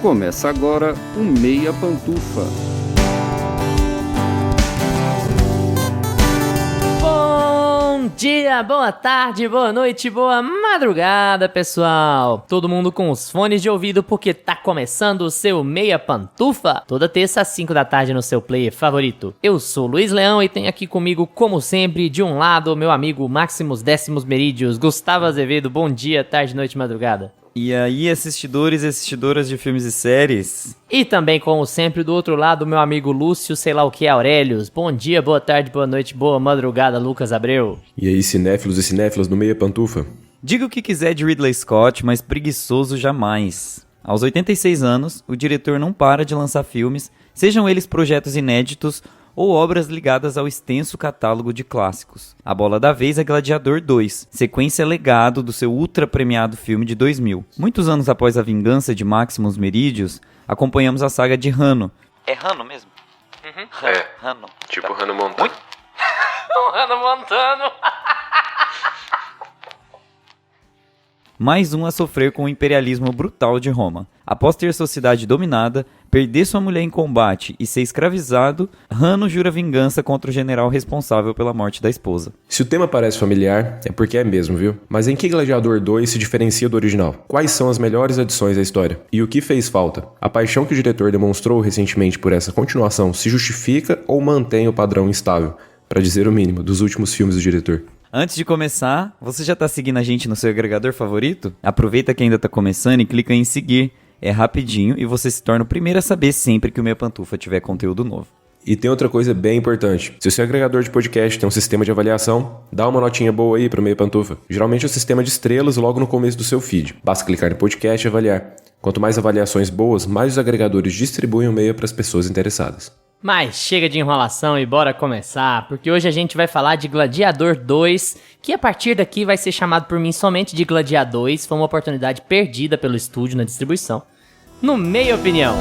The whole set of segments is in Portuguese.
Começa agora o Meia Pantufa. Bom dia, boa tarde, boa noite, boa madrugada, pessoal! Todo mundo com os fones de ouvido porque tá começando o seu Meia Pantufa, toda terça às 5 da tarde no seu player favorito. Eu sou o Luiz Leão e tenho aqui comigo, como sempre, de um lado, meu amigo Maximus Décimos Merídios, Gustavo Azevedo. Bom dia, tarde, noite, madrugada. E aí, assistidores e assistidoras de filmes e séries? E também, como sempre, do outro lado, meu amigo Lúcio, sei lá o que, Aurelius. Bom dia, boa tarde, boa noite, boa madrugada, Lucas Abreu. E aí, cinéfilos e cinéfilas do Meia Pantufa? Diga o que quiser de Ridley Scott, mas preguiçoso jamais. Aos 86 anos, o diretor não para de lançar filmes, sejam eles projetos inéditos ou obras ligadas ao extenso catálogo de clássicos. A bola da vez é Gladiador 2, sequência legado do seu ultra-premiado filme de 2000. Muitos anos após a vingança de Maximus Meridius, acompanhamos a saga de Hanno. É Hanno mesmo? Uhum. É, Hanno. tipo Hannah Montana. Hannah Montana. Mais um a sofrer com o imperialismo brutal de Roma. Após ter sua cidade dominada, perder sua mulher em combate e ser escravizado, Hanno jura vingança contra o general responsável pela morte da esposa. Se o tema parece familiar, é porque é mesmo, viu? Mas em que Gladiador 2 se diferencia do original? Quais são as melhores adições à história? E o que fez falta? A paixão que o diretor demonstrou recentemente por essa continuação se justifica ou mantém o padrão instável, para dizer o mínimo, dos últimos filmes do diretor? Antes de começar, você já tá seguindo a gente no seu agregador favorito? Aproveita que ainda tá começando e clica em seguir. É rapidinho e você se torna o primeiro a saber sempre que o Meia Pantufa tiver conteúdo novo. E tem outra coisa bem importante. Se o seu agregador de podcast tem um sistema de avaliação, dá uma notinha boa aí pro Meia Pantufa. Geralmente é o sistema de estrelas logo no começo do seu feed. Basta clicar no podcast e avaliar. Quanto mais avaliações boas, mais os agregadores distribuem o Meia para as pessoas interessadas. Mas chega de enrolação e bora começar, porque hoje a gente vai falar de Gladiador 2, que a partir daqui vai ser chamado por mim somente de Gladiador 2, foi uma oportunidade perdida pelo estúdio na distribuição. No Meia Opinião.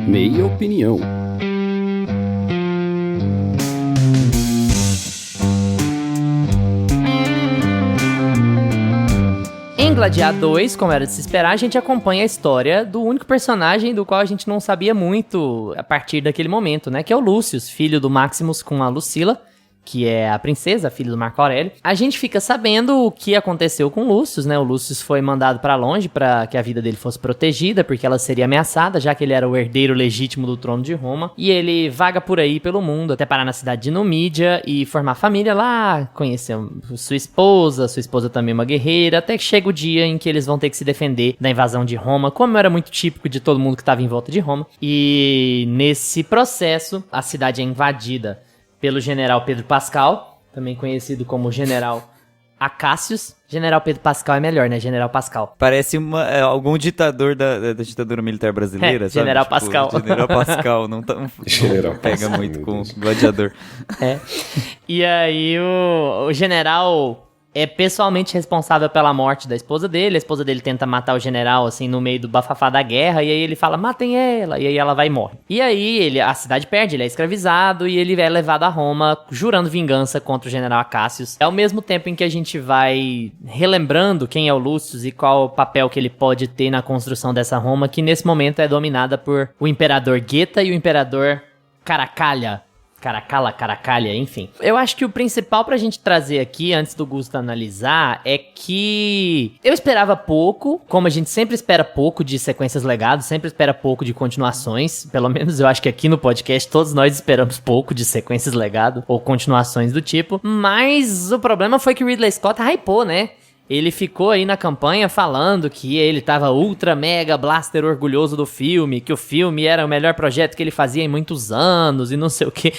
Meia Opinião. Em Gladiador 2, como era de se esperar, a gente acompanha a história do único personagem do qual a gente não sabia muito a partir daquele momento, né? Que é o Lúcius, filho do Maximus com a Lucila, que é a princesa, filha do Marco Aurélio. A gente fica sabendo o que aconteceu com o Lúcius, né? O Lúcius foi mandado pra longe para que a vida dele fosse protegida, porque ela seria ameaçada, já que ele era o herdeiro legítimo do trono de Roma. E ele vaga por aí pelo mundo, até parar na cidade de Numídia e formar família lá, conhecer sua esposa também uma guerreira, até que chega o dia em que eles vão ter que se defender da invasão de Roma, como era muito típico de todo mundo que estava em volta de Roma. E nesse processo, a cidade é invadida pelo general Pedro Pascal, também conhecido como General Acácios. General Pedro Pascal é melhor, né? General Pascal. Parece algum ditador da ditadura militar brasileira, sabe? General Pascal. General Pascal, não General pega Pascal, muito com Deus. Gladiador. É. E aí o general é pessoalmente responsável pela morte da esposa dele. A esposa dele tenta matar o general, assim, no meio do bafafá da guerra. E aí ele fala, matem ela. E aí ela vai e morre. E aí a cidade perde, ele é escravizado. E ele é levado a Roma, jurando vingança contra o general Acácios. Ao mesmo tempo em que a gente vai relembrando quem é o Lúcius e qual o papel que ele pode ter na construção dessa Roma, que nesse momento é dominada por o imperador Geta e o imperador Caracalha, enfim. Eu acho que o principal pra gente trazer aqui, antes do Gusto analisar, é que eu esperava pouco, como a gente sempre espera pouco de sequências legados, sempre espera pouco de continuações, pelo menos eu acho que aqui no podcast todos nós esperamos pouco de sequências legado ou continuações do tipo, mas o problema foi que o Ridley Scott hypou, né? Ele ficou aí na campanha falando que ele tava ultra mega blaster orgulhoso do filme, que o filme era o melhor projeto que ele fazia em muitos anos e não sei o que.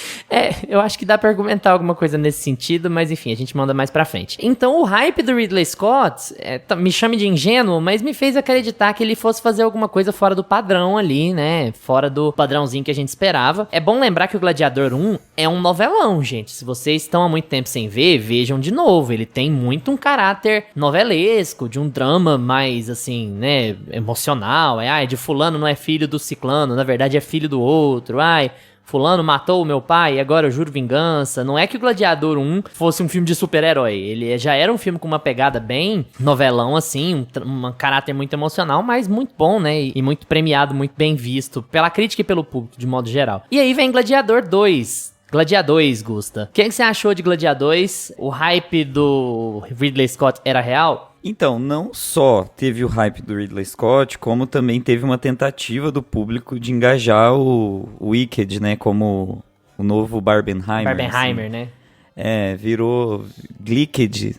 Eu acho que dá pra argumentar alguma coisa nesse sentido, mas enfim, a gente manda mais pra frente. Então o hype do Ridley Scott, me chame de ingênuo, mas me fez acreditar que ele fosse fazer alguma coisa fora do padrão ali, né? Fora do padrãozinho que a gente esperava. É bom lembrar que o Gladiador 1 é um novelão, gente. Se vocês estão há muito tempo sem ver, vejam de novo. Ele tem muito um caráter novelesco, de um drama mais, assim, né, emocional. É de fulano não é filho do ciclano, na verdade é filho do outro. fulano matou o meu pai e agora eu juro vingança. Não é que o Gladiador 1 fosse um filme de super-herói. Ele já era um filme com uma pegada bem novelão, assim, um caráter muito emocional, mas muito bom, né? E muito premiado, muito bem visto pela crítica e pelo público, de modo geral. E aí vem Gladiador 2. Gladiador, Gusta. O que você achou de Gladiador 2? O hype do Ridley Scott era real? Então, não só teve o hype do Ridley Scott, como também teve uma tentativa do público de engajar o Wicked, né, como o novo Barbenheimer. Barbenheimer, assim. né? Virou Glicked,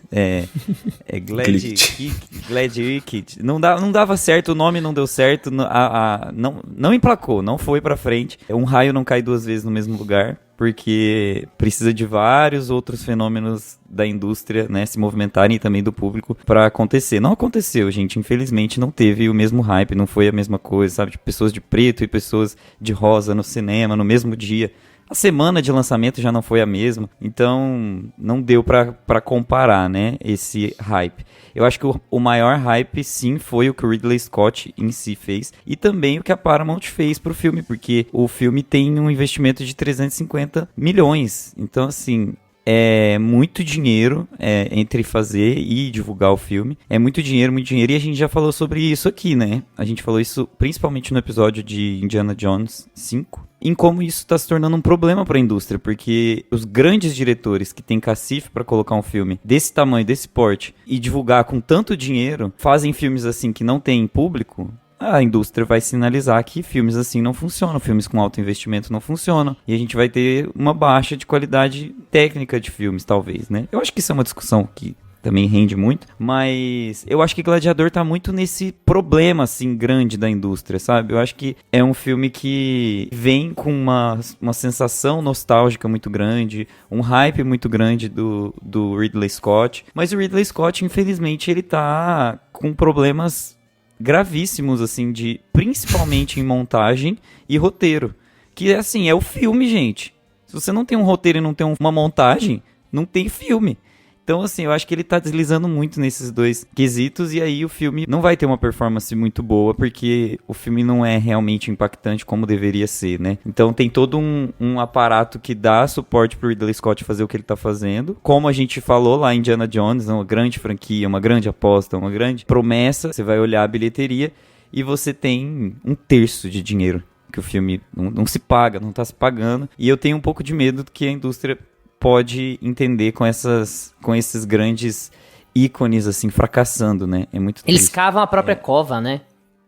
Glad Wicked. Não dava certo, o nome não deu certo, não emplacou, não foi pra frente. Um raio não cai duas vezes no mesmo lugar, porque precisa de vários outros fenômenos da indústria, né, se movimentarem e também do público pra acontecer. Não aconteceu, gente, infelizmente não teve o mesmo hype, não foi a mesma coisa, sabe? Tipo, pessoas de preto e pessoas de rosa no cinema no mesmo dia. A semana de lançamento já não foi a mesma, então não deu pra comparar, né, esse hype. Eu acho que o maior hype, sim, foi o que o Ridley Scott em si fez, e também o que a Paramount fez pro filme, porque o filme tem um investimento de 350 milhões, então assim... É muito dinheiro entre fazer e divulgar o filme. É muito dinheiro, e a gente já falou sobre isso aqui, né? A gente falou isso principalmente no episódio de Indiana Jones 5. Em como isso está se tornando um problema para a indústria, porque os grandes diretores que têm cacife para colocar um filme desse tamanho, desse porte, e divulgar com tanto dinheiro, fazem filmes assim que não têm público... A indústria vai sinalizar que filmes assim não funcionam, filmes com alto investimento não funcionam, e a gente vai ter uma baixa de qualidade técnica de filmes, talvez, né? Eu acho que isso é uma discussão que também rende muito, mas eu acho que Gladiador tá muito nesse problema, assim, grande da indústria, sabe? Eu acho que é um filme que vem com uma sensação nostálgica muito grande, um hype muito grande do Ridley Scott, mas o Ridley Scott, infelizmente, ele tá com problemas gravíssimos, assim, principalmente em montagem e roteiro. Que, assim, é o filme, gente. Se você não tem um roteiro e não tem uma montagem, não tem filme. Então, assim, eu acho que ele tá deslizando muito nesses dois quesitos, e aí o filme não vai ter uma performance muito boa, porque o filme não é realmente impactante como deveria ser, né? Então tem todo um aparato que dá suporte pro Ridley Scott fazer o que ele tá fazendo. Como a gente falou lá em Indiana Jones, uma grande franquia, uma grande aposta, uma grande promessa. Você vai olhar a bilheteria e você tem 1/3 de dinheiro que o filme não se paga, não tá se pagando. E eu tenho um pouco de medo do que a indústria pode entender com esses grandes ícones, assim, fracassando, né? É muito triste. Eles cavam a própria cova, né?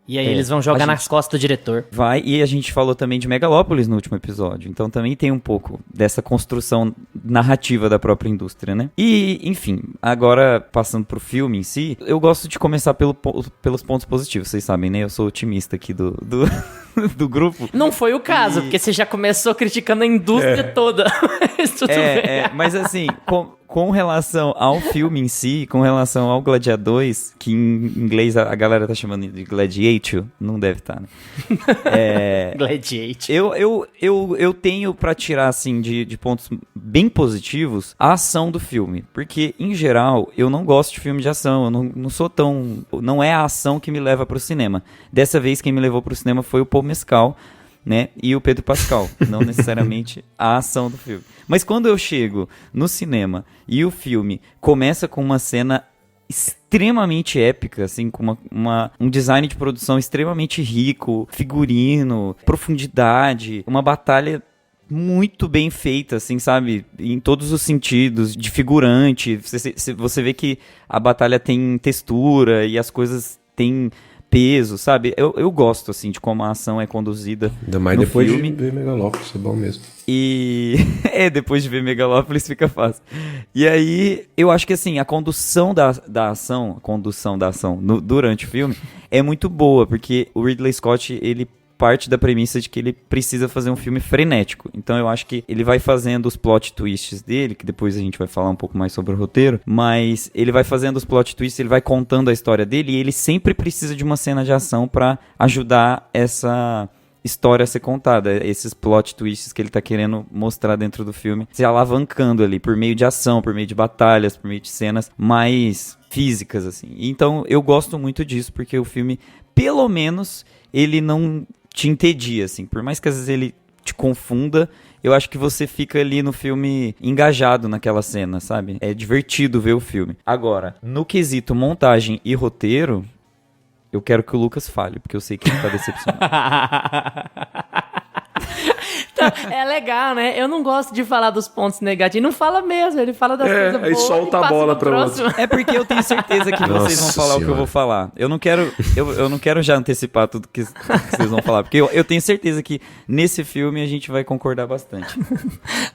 E aí eles vão jogar nas costas do diretor. E a gente falou também de Megalópolis no último episódio, então também tem um pouco dessa construção narrativa da própria indústria, né? E, enfim, agora passando pro filme em si, eu gosto de começar pelos pontos positivos, vocês sabem, né? Eu sou otimista aqui do grupo. Não foi o caso, porque você já começou criticando a indústria toda. Mas tudo bem. Mas assim, com relação ao filme em si, com relação ao Gladiador 2, que em inglês a galera tá chamando de Gladiator, não deve estar, né? Gladiator. Eu tenho pra tirar, assim, de pontos bem positivos, a ação do filme. Porque, em geral, eu não gosto de filme de ação, eu não sou tão... Não é a ação que me leva pro cinema. Dessa vez, quem me levou pro cinema foi o Paul Mescal, né, e o Pedro Pascal, não necessariamente a ação do filme. Mas quando eu chego no cinema e o filme começa com uma cena extremamente épica, assim, com um design de produção extremamente rico, figurino, profundidade, uma batalha muito bem feita, assim, sabe? Em todos os sentidos, de figurante. Você vê que a batalha tem textura e as coisas têm peso, sabe? Eu gosto, assim, de como a ação é conduzida. Ainda mais no depois filme. de ver Megalópolis, é bom mesmo. E depois de ver Megalópolis fica fácil. E aí, eu acho que, assim, a condução da ação durante o filme é muito boa, porque o Ridley Scott, ele parte da premissa de que ele precisa fazer um filme frenético. Então eu acho que ele vai fazendo os plot twists dele, que depois a gente vai falar um pouco mais sobre o roteiro, mas ele vai fazendo os plot twists, ele vai contando a história dele, e ele sempre precisa de uma cena de ação pra ajudar essa história a ser contada, esses plot twists que ele tá querendo mostrar dentro do filme, se alavancando ali, por meio de ação, por meio de batalhas, por meio de cenas mais físicas, assim. Então eu gosto muito disso, porque o filme, pelo menos, ele não te entedia, assim, por mais que às vezes ele te confunda. Eu acho que você fica ali no filme engajado naquela cena, sabe? É divertido ver o filme. Agora, no quesito montagem e roteiro, eu quero que o Lucas fale, porque eu sei que ele tá decepcionado. Então, é legal, né? Eu não gosto de falar dos pontos negativos. Não fala mesmo, ele fala das coisas boas. Aí solta a bola pra outro. É porque eu tenho certeza que vocês vão falar o que eu vou falar. Eu não quero já antecipar tudo que vocês vão falar, porque eu tenho certeza que nesse filme a gente vai concordar bastante.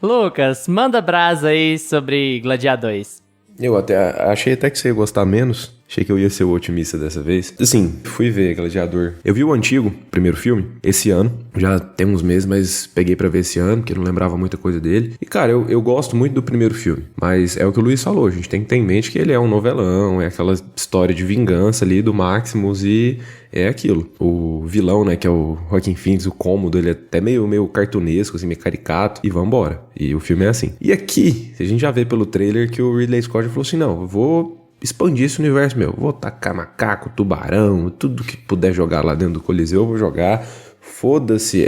Lucas, manda brasa aí sobre Gladiadores. Eu achei até que você ia gostar menos. Achei que eu ia ser o otimista dessa vez. Assim, fui ver Gladiador. Eu vi o antigo, primeiro filme, esse ano. Já tem uns meses, mas peguei pra ver esse ano, porque eu não lembrava muita coisa dele. E, cara, eu gosto muito do primeiro filme. Mas é o que o Luiz falou, a gente tem que ter em mente que ele é um novelão, é aquela história de vingança ali do Maximus e é aquilo. O vilão, né, que é o Joaquin Phoenix, o cômodo, ele é até meio cartunesco, assim, meio caricato. E vambora. E o filme é assim. E aqui, a gente já vê pelo trailer que o Ridley Scott falou assim, não, eu vou expandir esse universo meu. Vou tacar macaco, tubarão, tudo que puder jogar lá dentro do Coliseu, eu vou jogar. Foda-se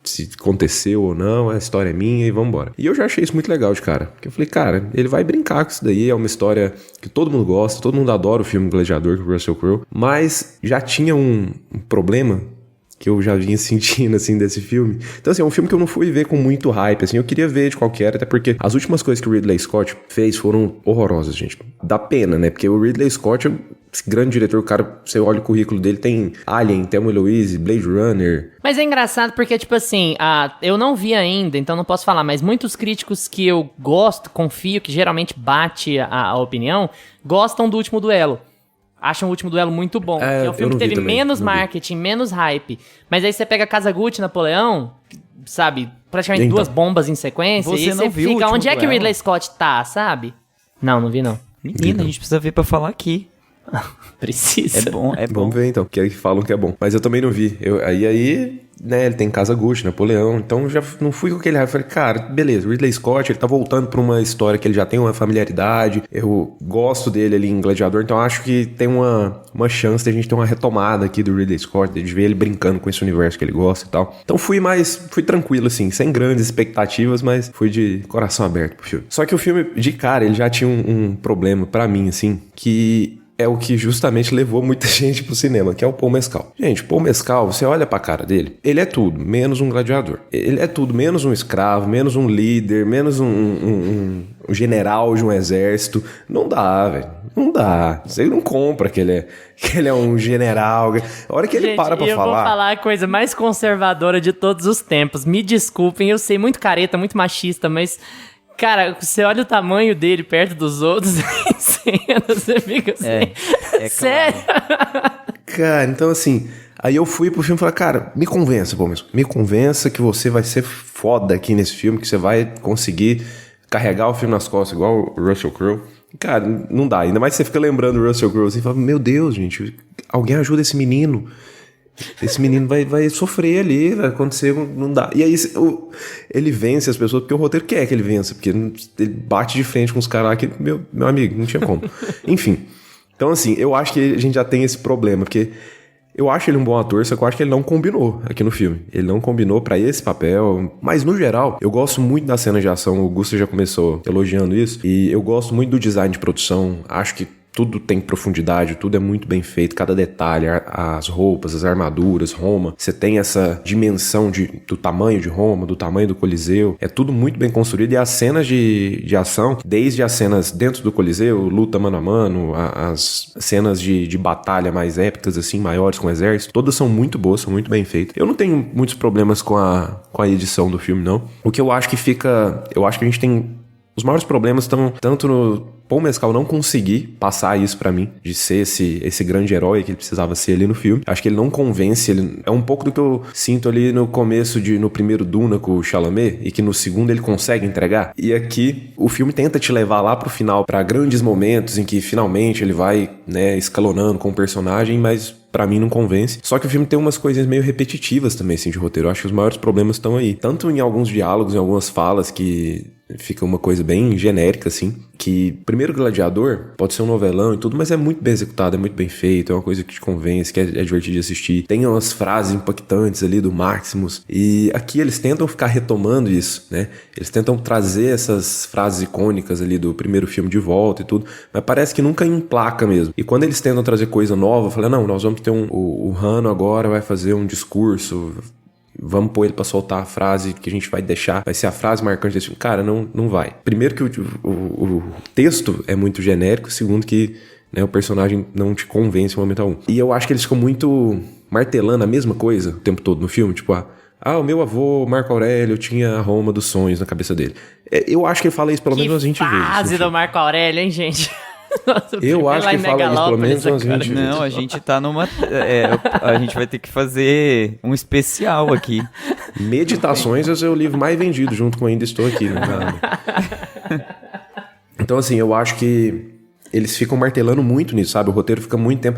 se aconteceu ou não, a história é minha e vambora. E eu já achei isso muito legal de cara. Porque eu falei, cara, ele vai brincar com isso daí, é uma história que todo mundo gosta, todo mundo adora o filme Gladiador com o Russell Crowe, mas já tinha um problema que eu já vinha sentindo, assim, desse filme. Então, assim, é um filme que eu não fui ver com muito hype, assim, eu queria ver de qualquer, até porque as últimas coisas que o Ridley Scott fez foram horrorosas, gente. Dá pena, né? Porque o Ridley Scott, esse grande diretor, o cara, você olha o currículo dele, tem Alien, Thelma e Louise, Blade Runner. Mas é engraçado porque, tipo assim, eu não vi ainda, então não posso falar, mas muitos críticos que eu gosto, confio, que geralmente bate a opinião, gostam do Último Duelo. Acham o Último Duelo muito bom. É um filme que teve menos marketing, menos hype. Mas aí você pega Casagutti, Napoleão, sabe? Praticamente duas bombas em sequência. Você e não você viu fica, o onde é que o Duelo? Ridley Scott tá, sabe? Não vi não. Menina, a gente precisa ver pra falar aqui. Precisa. É bom. Vamos ver então, que falam que é bom. Mas eu também não vi. Aí, né, ele tem Casagutti, Napoleão, então já não fui com aquele hype. Falei, cara, beleza, o Ridley Scott, ele tá voltando pra uma história que ele já tem uma familiaridade, eu gosto dele ali em Gladiador, então acho que tem uma chance de a gente ter uma retomada aqui do Ridley Scott, de ver ele brincando com esse universo que ele gosta e tal. Então fui tranquilo, assim, sem grandes expectativas, mas fui de coração aberto pro filme. Só que o filme, de cara, ele já tinha um problema pra mim, assim, que é o que justamente levou muita gente pro cinema, que é o Paul Mescal. Gente, Paul Mescal, você olha pra cara dele, ele é tudo, menos um gladiador. Ele é tudo, menos um escravo, menos um líder, menos um general de um exército. Não dá, velho. Não dá. Você não compra que ele é um general. A hora que ele para pra eu falar... Eu vou falar a coisa mais conservadora de todos os tempos. Me desculpem, eu sei, muito careta, muito machista, mas... Cara, você olha o tamanho dele perto dos outros em cena, você fica assim... É sério? Cara, então assim... Aí eu fui pro filme e falei, cara, me convença, pô, mesmo. Me convença que você vai ser foda aqui nesse filme, que você vai conseguir carregar o filme nas costas, igual o Russell Crowe. Cara, não dá. Ainda mais que você fica lembrando o Russell Crowe assim, e fala, meu Deus, gente, alguém ajuda esse menino. Esse menino vai sofrer ali, vai acontecer, não dá. E aí ele vence as pessoas porque o roteiro quer que ele vença, porque ele bate de frente com os caras lá que, meu amigo, não tinha como. Enfim, então assim, eu acho que a gente já tem esse problema, porque eu acho ele um bom ator, só que eu acho que ele não combinou aqui no filme. Ele não combinou pra esse papel, mas no geral, eu gosto muito das cenas de ação, o Gusta já começou elogiando isso, e eu gosto muito do design de produção, acho que tudo tem profundidade, tudo é muito bem feito, cada detalhe, as roupas, as armaduras, Roma. Você tem essa dimensão do tamanho de Roma, do tamanho do Coliseu. É tudo muito bem construído e as cenas de ação, desde as cenas dentro do Coliseu, luta mano a mano, as cenas de batalha mais épicas, assim, maiores com o exército, todas são muito boas, são muito bem feitas. Eu não tenho muitos problemas com a edição do filme, não. O que eu acho que eu acho que a gente tem... Os maiores problemas estão tanto no Paul Mescal não conseguir passar isso pra mim, de ser esse grande herói que ele precisava ser ali no filme. Acho que ele não convence, ele é um pouco do que eu sinto ali no começo no primeiro Duna com o Chalamet, e que no segundo ele consegue entregar. E aqui o filme tenta te levar lá pro final, pra grandes momentos em que finalmente ele vai, né, escalonando com o personagem, mas pra mim não convence. Só que o filme tem umas coisas meio repetitivas também, assim, de roteiro. Eu acho que os maiores problemas estão aí. Tanto em alguns diálogos, em algumas falas que fica uma coisa bem genérica, assim, que, primeiro primeiro Gladiador pode ser um novelão e tudo, mas é muito bem executado, é muito bem feito, é uma coisa que te convence, que é divertido de assistir. Tem umas frases impactantes ali do Maximus, e aqui eles tentam ficar retomando isso, né? Eles tentam trazer essas frases icônicas ali do primeiro filme de volta e tudo, mas parece que nunca emplaca mesmo. E quando eles tentam trazer coisa nova, eu falei, não, nós vamos ter o Han agora vai fazer um discurso, vamos pôr ele pra soltar a frase que a gente vai deixar, vai ser a frase marcante desse filme. Cara, não vai. Primeiro que o texto é muito genérico, segundo que, né, o personagem não te convence em momento algum. E eu acho que eles ficam muito martelando a mesma coisa o tempo todo no filme, tipo, o meu avô, Marco Aurélio, tinha a Roma dos sonhos na cabeça dele. Eu acho que ele fala isso pelo menos umas 20 vezes. Que fase do Marco Aurélio, hein, gente? Nossa, eu acho que ele fala isso pelo menos umas 20 vezes. Não, a gente tá numa... a gente vai ter que fazer um especial aqui. Meditações é o seu livro mais vendido, junto com Ainda Estou Aqui. Então, assim, eu acho que eles ficam martelando muito nisso, sabe? O roteiro fica muito tempo...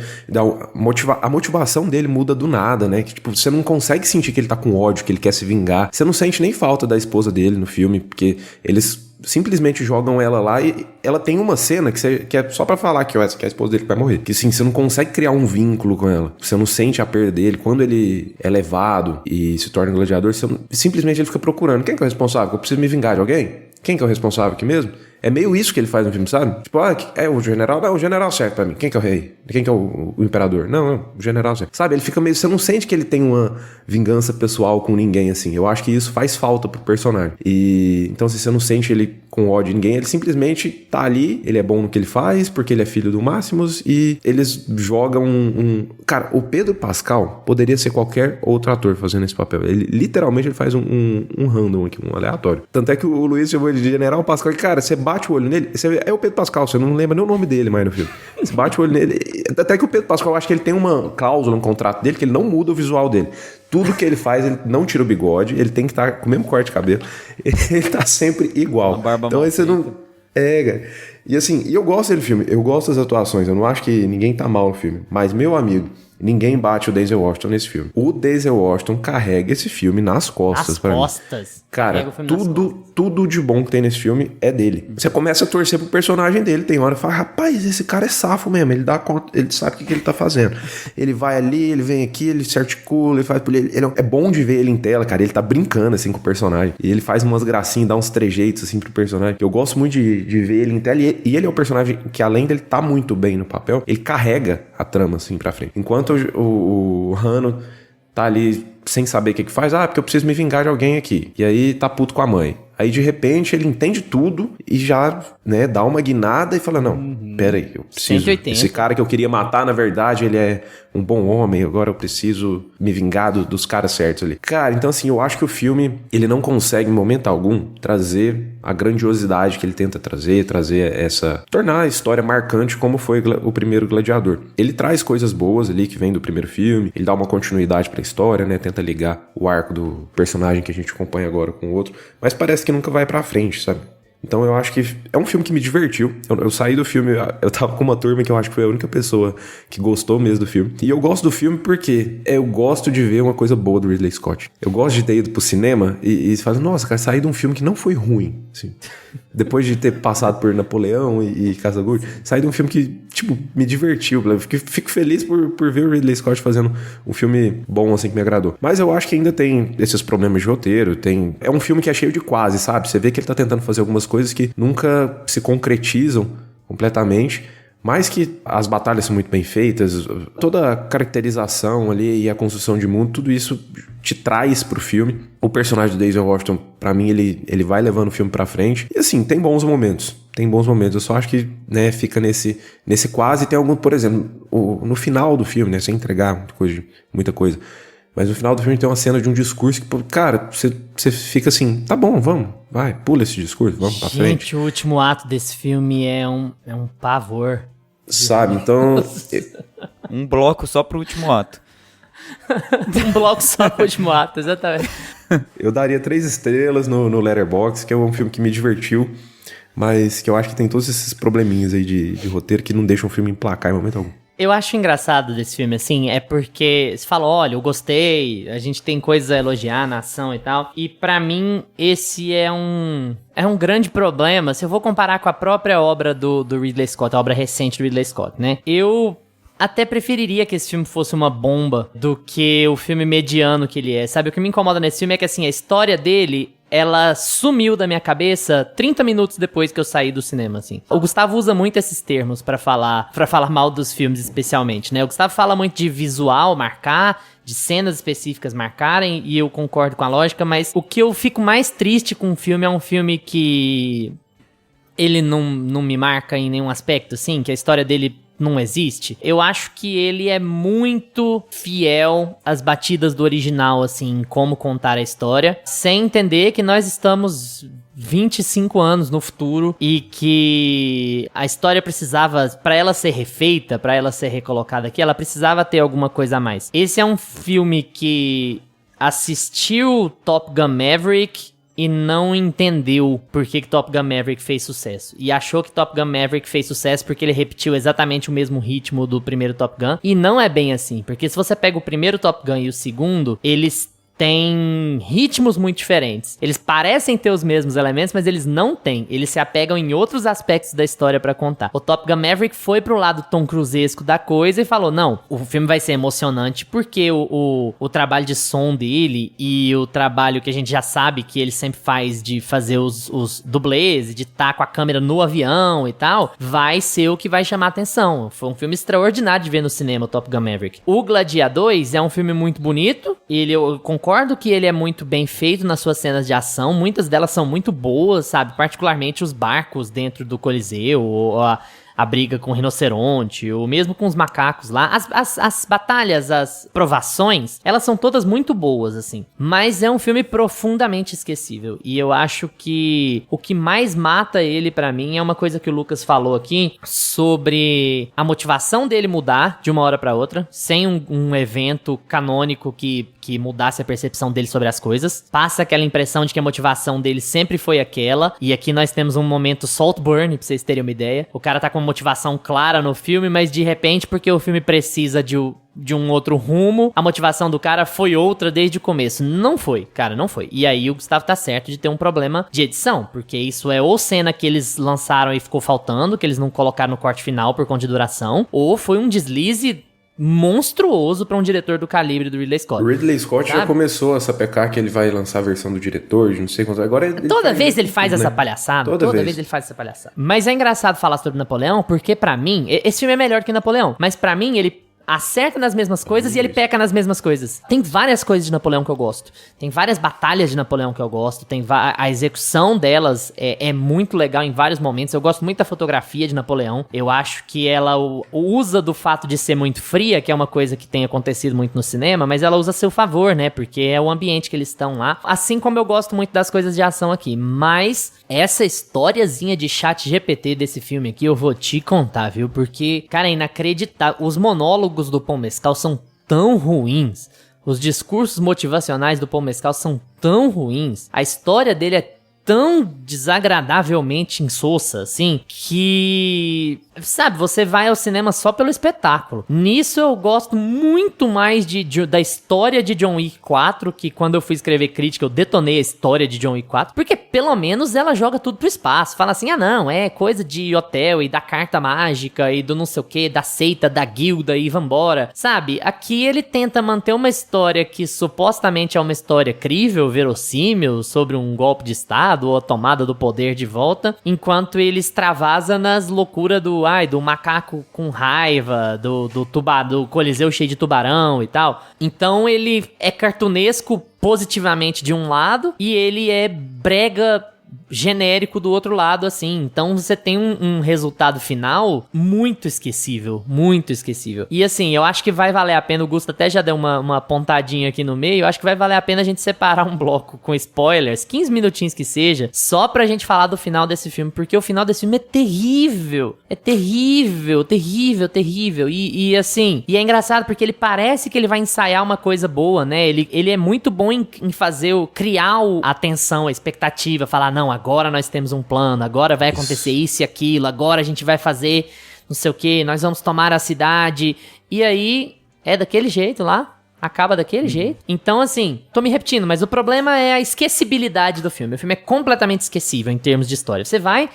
A motivação dele muda do nada, né? Que, tipo, você não consegue sentir que ele tá com ódio, que ele quer se vingar. Você não sente nem falta da esposa dele no filme, porque eles simplesmente jogam ela lá e ela tem uma cena que é só pra falar que é a esposa dele que vai morrer. Que, assim, você não consegue criar um vínculo com ela. Você não sente a perda dele. Quando ele é levado e se torna gladiador, simplesmente ele fica procurando. Quem que é o responsável? Eu preciso me vingar de alguém? Quem que é o responsável aqui mesmo? É meio isso que ele faz no filme, sabe? Tipo, é o general? Não, o general certo pra mim. Quem que é o rei? Quem que é o imperador? Não, o general certo. Sabe, ele fica meio... Você não sente que ele tem uma vingança pessoal com ninguém, assim. Eu acho que isso faz falta pro personagem. E então, se você não sente ele com ódio de ninguém, ele simplesmente tá ali, ele é bom no que ele faz, porque ele é filho do Maximus, e eles jogam Cara, o Pedro Pascal poderia ser qualquer outro ator fazendo esse papel. Ele, literalmente, ele faz um random aqui, um aleatório. Tanto é que o Luiz chamou ele de General Pascal, e, cara, você bate o olho nele, é o Pedro Pascal, você não lembra nem o nome dele mais no filme. Você bate o olho nele, até que o Pedro Pascal, eu acho que ele tem uma cláusula no contrato dele, que ele não muda o visual dele. Tudo que ele faz, ele não tira o bigode, ele tem que estar com o mesmo corte de cabelo, ele tá sempre igual. Então aí você não... cara. E assim, eu gosto dele filme, eu gosto das atuações, eu não acho que ninguém tá mal no filme, mas meu amigo, ninguém bate o Denzel Washington nesse filme. O Denzel Washington carrega esse filme nas costas pra mim. Cara, tudo de bom que tem nesse filme é dele. Você começa a torcer pro personagem dele, tem hora e fala, rapaz, esse cara é safo mesmo, ele dá conta, ele sabe o que ele tá fazendo. Ele vai ali, ele vem aqui, ele se articula, ele faz... é bom de ver ele em tela, cara, ele tá brincando assim com o personagem. E ele faz umas gracinhas, dá uns trejeitos assim pro personagem. Eu gosto muito de ver ele em tela, e ele é um personagem que, além dele tá muito bem no papel, ele carrega a trama assim pra frente. Enquanto o Hano tá ali sem saber o que faz, porque eu preciso me vingar de alguém aqui. E aí tá puto com a mãe. Aí, de repente, ele entende tudo e já, né, dá uma guinada e fala, não, peraí, eu preciso... 180. Esse cara que eu queria matar, na verdade, ele é um bom homem, agora eu preciso me vingar dos caras certos ali. Cara, então assim, eu acho que o filme, ele não consegue, em momento algum, trazer a grandiosidade que ele tenta trazer tornar a história marcante como foi o primeiro Gladiador. Ele traz coisas boas ali que vem do primeiro filme, ele dá uma continuidade pra história, né, tenta ligar o arco do personagem que a gente acompanha agora com o outro, mas parece que nunca vai pra frente, sabe? Então eu acho que é um filme que me divertiu. Eu saí do filme, eu tava com uma turma que eu acho que foi a única pessoa que gostou mesmo do filme. E eu gosto do filme porque eu gosto de ver uma coisa boa do Ridley Scott. Eu gosto de ter ido pro cinema e faz, nossa, cara, saí de um filme que não foi ruim, assim. Depois de ter passado por Napoleão e Caça-Gordo, saí de um filme que, tipo, me divertiu. Fico feliz por ver o Ridley Scott fazendo um filme bom, assim, que me agradou. Mas eu acho que ainda tem esses problemas de roteiro, é um filme que é cheio de quase, sabe? Você vê que ele tá tentando fazer algumas coisas que nunca se concretizam completamente, mas que as batalhas são muito bem feitas, toda a caracterização ali e a construção de mundo, tudo isso te traz pro filme. O personagem do Denzel Washington, pra mim, ele vai levando o filme pra frente. E assim, tem bons momentos. Eu só acho que, né, fica nesse quase. Tem algum, por exemplo, no final do filme, né, sem entregar muita coisa. Mas no final do filme tem uma cena de um discurso que, cara, você fica assim, tá bom, vamos, vai, pula esse discurso, vamos pra frente. Gente, o último ato desse filme é um pavor. Sabe, então... Um bloco só pro último ato. Um bloco só pro último ato, exatamente. Eu daria 3 estrelas no Letterboxd, que é um filme que me divertiu, mas que eu acho que tem todos esses probleminhas aí de roteiro que não deixam o filme emplacar em momento algum. Eu acho engraçado desse filme, assim, é porque você fala, olha, eu gostei, a gente tem coisas a elogiar na ação e tal, e pra mim, esse é um grande problema, se eu vou comparar com a própria obra do Ridley Scott, a obra recente do Ridley Scott, né? Eu até preferiria que esse filme fosse uma bomba do que o filme mediano que ele é, sabe? O que me incomoda nesse filme é que, assim, a história dele, ela sumiu da minha cabeça 30 minutos depois que eu saí do cinema, assim. O Gustavo usa muito esses termos pra falar mal dos filmes, especialmente, né? O Gustavo fala muito de visual marcar, de cenas específicas marcarem, e eu concordo com a lógica, mas o que eu fico mais triste com o filme é um filme que ele não me marca em nenhum aspecto, assim, que a história dele não existe. Eu acho que ele é muito fiel às batidas do original, assim, em como contar a história, sem entender que nós estamos 25 anos no futuro e que a história precisava, pra ela ser refeita, pra ela ser recolocada aqui, ela precisava ter alguma coisa a mais. Esse é um filme que assistiu Top Gun Maverick e não entendeu por que Top Gun Maverick fez sucesso. E achou que Top Gun Maverick fez sucesso porque ele repetiu exatamente o mesmo ritmo do primeiro Top Gun. E não é bem assim, porque se você pega o primeiro Top Gun e o segundo, eles têm ritmos muito diferentes. Eles parecem ter os mesmos elementos, mas eles não têm. Eles se apegam em outros aspectos da história pra contar. O Top Gun Maverick foi pro lado Tom Cruisesco da coisa e falou, não, o filme vai ser emocionante porque o trabalho de som dele e o trabalho que a gente já sabe que ele sempre faz de fazer os dublês e de estar com a câmera no avião e tal, vai ser o que vai chamar a atenção. Foi um filme extraordinário de ver no cinema, o Top Gun Maverick. O Gladiador 2 é um filme muito bonito, eu concordo que ele é muito bem feito nas suas cenas de ação, muitas delas são muito boas, sabe? Particularmente os barcos dentro do Coliseu, ou a briga com o rinoceronte, ou mesmo com os macacos lá. As batalhas, as provações, elas são todas muito boas, assim. Mas é um filme profundamente esquecível. E eu acho que o que mais mata ele, pra mim, é uma coisa que o Lucas falou aqui, sobre a motivação dele mudar de uma hora pra outra, sem um evento canônico que mudasse a percepção dele sobre as coisas. Passa aquela impressão de que a motivação dele sempre foi aquela. E aqui nós temos um momento Saltburn, pra vocês terem uma ideia. O cara tá com uma motivação clara no filme, mas de repente, porque o filme precisa de um outro rumo, a motivação do cara foi outra desde o começo. Não foi, cara, não foi. E aí o Gustavo tá certo de ter um problema de edição, porque isso é ou cena que eles lançaram e ficou faltando, que eles não colocaram no corte final por conta de duração, ou foi um deslize monstruoso pra um diretor do calibre do Ridley Scott. O Ridley Scott já começou a sapecar que ele vai lançar a versão do diretor, de não sei quanto. Agora toda vez ele faz essa palhaçada. Toda vez ele faz essa palhaçada. Mas é engraçado falar sobre Napoleão, porque pra mim, esse filme é melhor que Napoleão, mas pra mim ele acerta nas mesmas coisas e ele peca nas mesmas coisas. Tem várias coisas de Napoleão que eu gosto. Tem várias batalhas de Napoleão que eu gosto. A execução delas é muito legal em vários momentos. Eu gosto muito da fotografia de Napoleão. Eu acho que ela usa do fato de ser muito fria, que é uma coisa que tem acontecido muito no cinema, mas ela usa a seu favor, né? Porque é o ambiente que eles estão lá. Assim como eu gosto muito das coisas de ação aqui. Mas essa historiazinha de chat GPT desse filme aqui, eu vou te contar, viu? Porque, cara, é inacreditável. Os monólogos do Paul Mescal são tão ruins. Os discursos motivacionais do Paul Mescal são tão ruins. A história dele é tão desagradavelmente insossa, assim, que... Sabe, você vai ao cinema só pelo espetáculo. Nisso eu gosto muito mais da história de John Wick 4, que quando eu fui escrever crítica eu detonei a história de John Wick 4, porque pelo menos ela joga tudo pro espaço. Fala assim, não, é coisa de hotel e da carta mágica e do não sei o que, da seita, da guilda e vambora. Sabe, aqui ele tenta manter uma história que supostamente é uma história crível, verossímil, sobre um golpe de estado ou a tomada do poder de volta, enquanto ele extravasa nas loucuras do macaco com raiva, do Coliseu cheio de tubarão e tal. Então ele é cartunesco positivamente de um lado e ele é brega genérico do outro lado, assim. Então você tem um resultado final muito esquecível, muito esquecível. E assim, eu acho que vai valer a pena, o Gusto até já deu uma pontadinha aqui no meio, eu acho que vai valer a pena a gente separar um bloco com spoilers, 15 minutinhos que seja, só pra gente falar do final desse filme, porque o final desse filme é terrível. É terrível, terrível, terrível. E assim, e é engraçado porque ele parece que ele vai ensaiar uma coisa boa, né? Ele é muito bom em criar a atenção, a expectativa, falar, não, agora nós temos um plano, agora vai acontecer isso e aquilo, agora a gente vai fazer não sei o que, nós vamos tomar a cidade. E aí, é daquele jeito lá. Acaba daquele jeito. Então, assim, tô me repetindo, mas o problema é a esquecibilidade do filme. O filme é completamente esquecível em termos de história. Você vai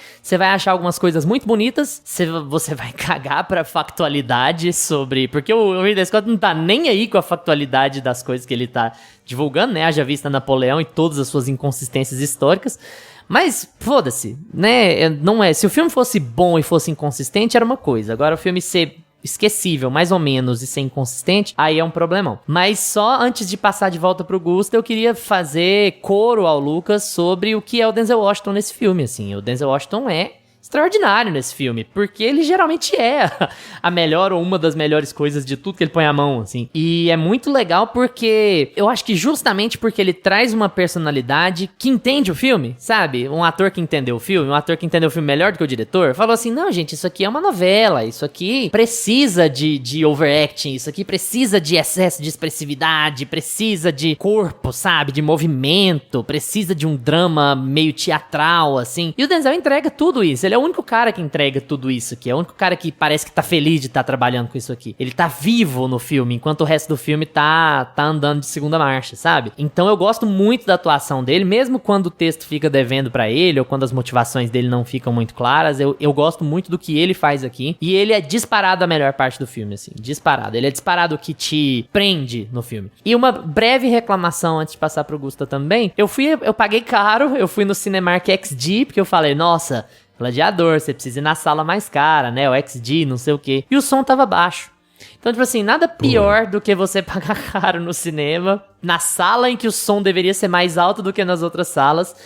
achar algumas coisas muito bonitas, você vai cagar pra factualidade sobre... Porque o Ridley Scott não tá nem aí com a factualidade das coisas que ele tá divulgando, né? Haja vista Napoleão e todas as suas inconsistências históricas. Mas, foda-se, né? Não é... Se o filme fosse bom e fosse inconsistente, era uma coisa. Agora, o filme ser esquecível, mais ou menos, e ser inconsistente, aí é um problemão. Mas só antes de passar de volta pro Gusto, eu queria fazer coro ao Lucas sobre o que é o Denzel Washington nesse filme, assim. O Denzel Washington é extraordinário nesse filme, porque ele geralmente é a melhor ou uma das melhores coisas de tudo que ele põe a mão, assim. E é muito legal porque eu acho que justamente porque ele traz uma personalidade que entende o filme, sabe? Um ator que entendeu o filme, um ator que entendeu o filme melhor do que o diretor, falou assim, não, gente, isso aqui é uma novela, isso aqui precisa de overacting, isso aqui precisa de excesso de expressividade, precisa de corpo, sabe? De movimento, precisa de um drama meio teatral, assim. E o Denzel entrega tudo isso. Ele é o único cara que entrega tudo isso aqui. É o único cara que parece que tá feliz de estar trabalhando com isso aqui. Ele tá vivo no filme, enquanto o resto do filme tá andando de segunda marcha, sabe? Então eu gosto muito da atuação dele, mesmo quando o texto fica devendo pra ele, ou quando as motivações dele não ficam muito claras. Eu gosto muito do que ele faz aqui. E ele é disparado a melhor parte do filme, assim. Disparado. Ele é disparado o que te prende no filme. E uma breve reclamação antes de passar pro Gusta também. Eu paguei caro, eu fui no Cinemark XD, porque eu falei, nossa... Gladiador, você precisa ir na sala mais cara, né? O XD, não sei o quê. E o som tava baixo. Então, tipo assim, nada pior do que você pagar caro no cinema, na sala em que o som deveria ser mais alto do que nas outras salas,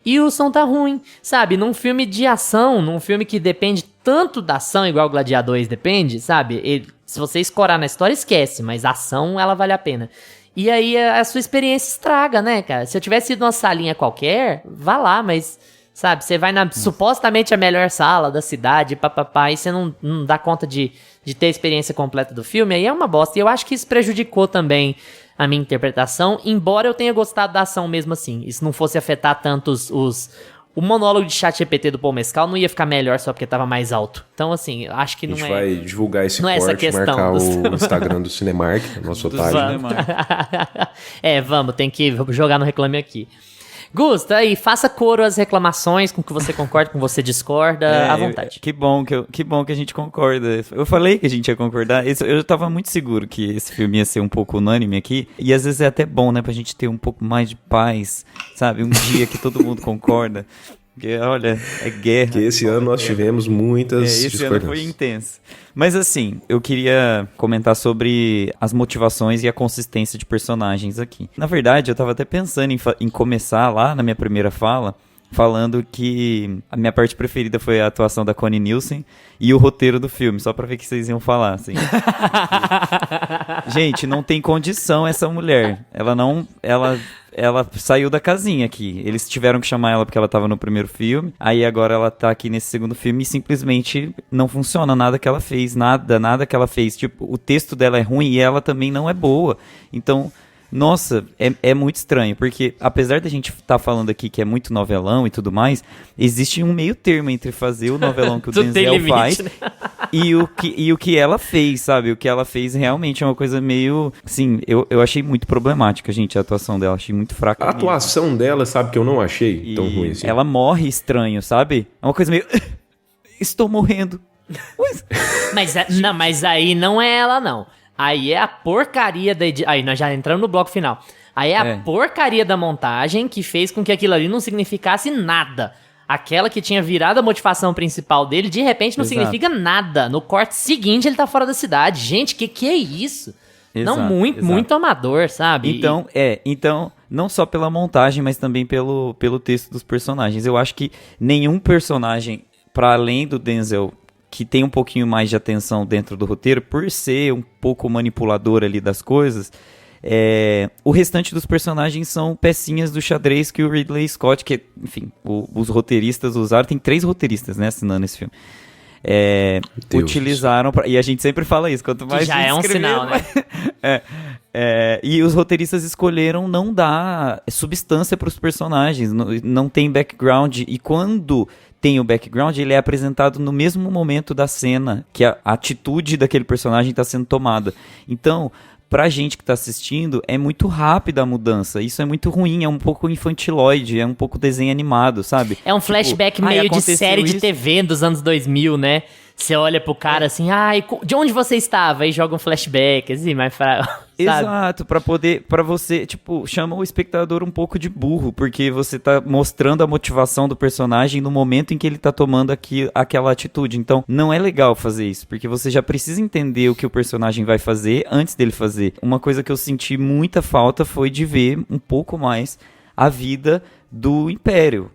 e o som tá ruim, sabe? Num filme de ação, num filme que depende tanto da ação, igual o Gladiador depende, sabe? Se você escorar na história, esquece, mas a ação, ela vale a pena. E aí, a sua experiência estraga, né, cara? Se eu tivesse ido numa salinha qualquer, vá lá, mas... Sabe, você vai na supostamente a melhor sala da cidade, papapá, e você não dá conta de ter a experiência completa do filme, aí é uma bosta. E eu acho que isso prejudicou também a minha interpretação, embora eu tenha gostado da ação mesmo assim. Isso não fosse afetar tanto o monólogo de ChatGPT do Paul Mescal não ia ficar melhor só porque tava mais alto. Então, assim, acho que não é... A gente vai divulgar esse corte, essa questão marcar o Instagram do Cinemark, nosso otário. Vamos, tem que jogar no Reclame Aqui. Gusta, aí, faça coro às reclamações com que você concorda, com que você discorda, à vontade. Que bom que a gente concorda. Eu falei que a gente ia concordar. Eu tava muito seguro que esse filme ia ser um pouco unânime aqui. E às vezes é até bom, né, pra gente ter um pouco mais de paz, sabe? Um dia que todo mundo concorda. Porque, olha, é guerra. Porque esse ano nós tivemos muitas esse ano foi intenso. Mas assim, eu queria comentar sobre as motivações e a consistência de personagens aqui. Na verdade, eu tava até pensando em começar lá na minha primeira fala, falando que a minha parte preferida foi a atuação da Connie Nielsen e o roteiro do filme, só pra ver o que vocês iam falar, assim. Gente, não tem condição essa mulher. Ela saiu da casinha aqui. Eles tiveram que chamar ela porque ela tava no primeiro filme. Aí agora ela tá aqui nesse segundo filme e simplesmente não funciona nada que ela fez. Nada que ela fez. Tipo, o texto dela é ruim e ela também não é boa. Então... Nossa, é muito estranho, porque apesar da gente estar falando aqui que é muito novelão e tudo mais, existe um meio termo entre fazer o novelão que o Denzel limite, faz, né? e o que ela fez, sabe? O que ela fez realmente é uma coisa meio... Assim, eu achei muito problemática, gente, a atuação dela, achei muito fraca. A atuação dela, sabe, que eu não achei tão ruim assim. Ela morre estranho, sabe? É uma coisa meio... Estou morrendo. Mas aí não é ela, não. Aí é a porcaria da edição. Aí nós já entramos no bloco final. Aí é a porcaria da montagem que fez com que aquilo ali não significasse nada. Aquela que tinha virado a motivação principal dele, de repente não significa nada. No corte seguinte ele tá fora da cidade. Gente, que é isso? Exato, não, muito amador, sabe? Então, não só pela montagem, mas também pelo texto dos personagens. Eu acho que nenhum personagem, para além do Denzel, que tem um pouquinho mais de atenção dentro do roteiro, por ser um pouco manipulador ali das coisas, o restante dos personagens são pecinhas do xadrez que o Ridley Scott, que, enfim, os roteiristas usaram, tem 3 roteiristas, né, assinando esse filme, utilizaram, e a gente sempre fala isso, quanto mais que já é um sinal, né? E os roteiristas escolheram não dar substância para os personagens, não tem background, e quando tem o background, ele é apresentado no mesmo momento da cena que a atitude daquele personagem está sendo tomada. Então, pra gente que tá assistindo, é muito rápida a mudança. Isso é muito ruim, é um pouco infantiloide, é um pouco desenho animado, sabe? É um flashback meio de série de TV dos anos 2000, né? Você olha pro cara assim, de onde você estava? Aí joga um flashback, assim, mais fraco. Exato, pra você, tipo, chama o espectador um pouco de burro, porque você tá mostrando a motivação do personagem no momento em que ele tá tomando aquela atitude. Então, não é legal fazer isso, porque você já precisa entender o que o personagem vai fazer antes dele fazer. Uma coisa que eu senti muita falta foi de ver um pouco mais a vida do Império,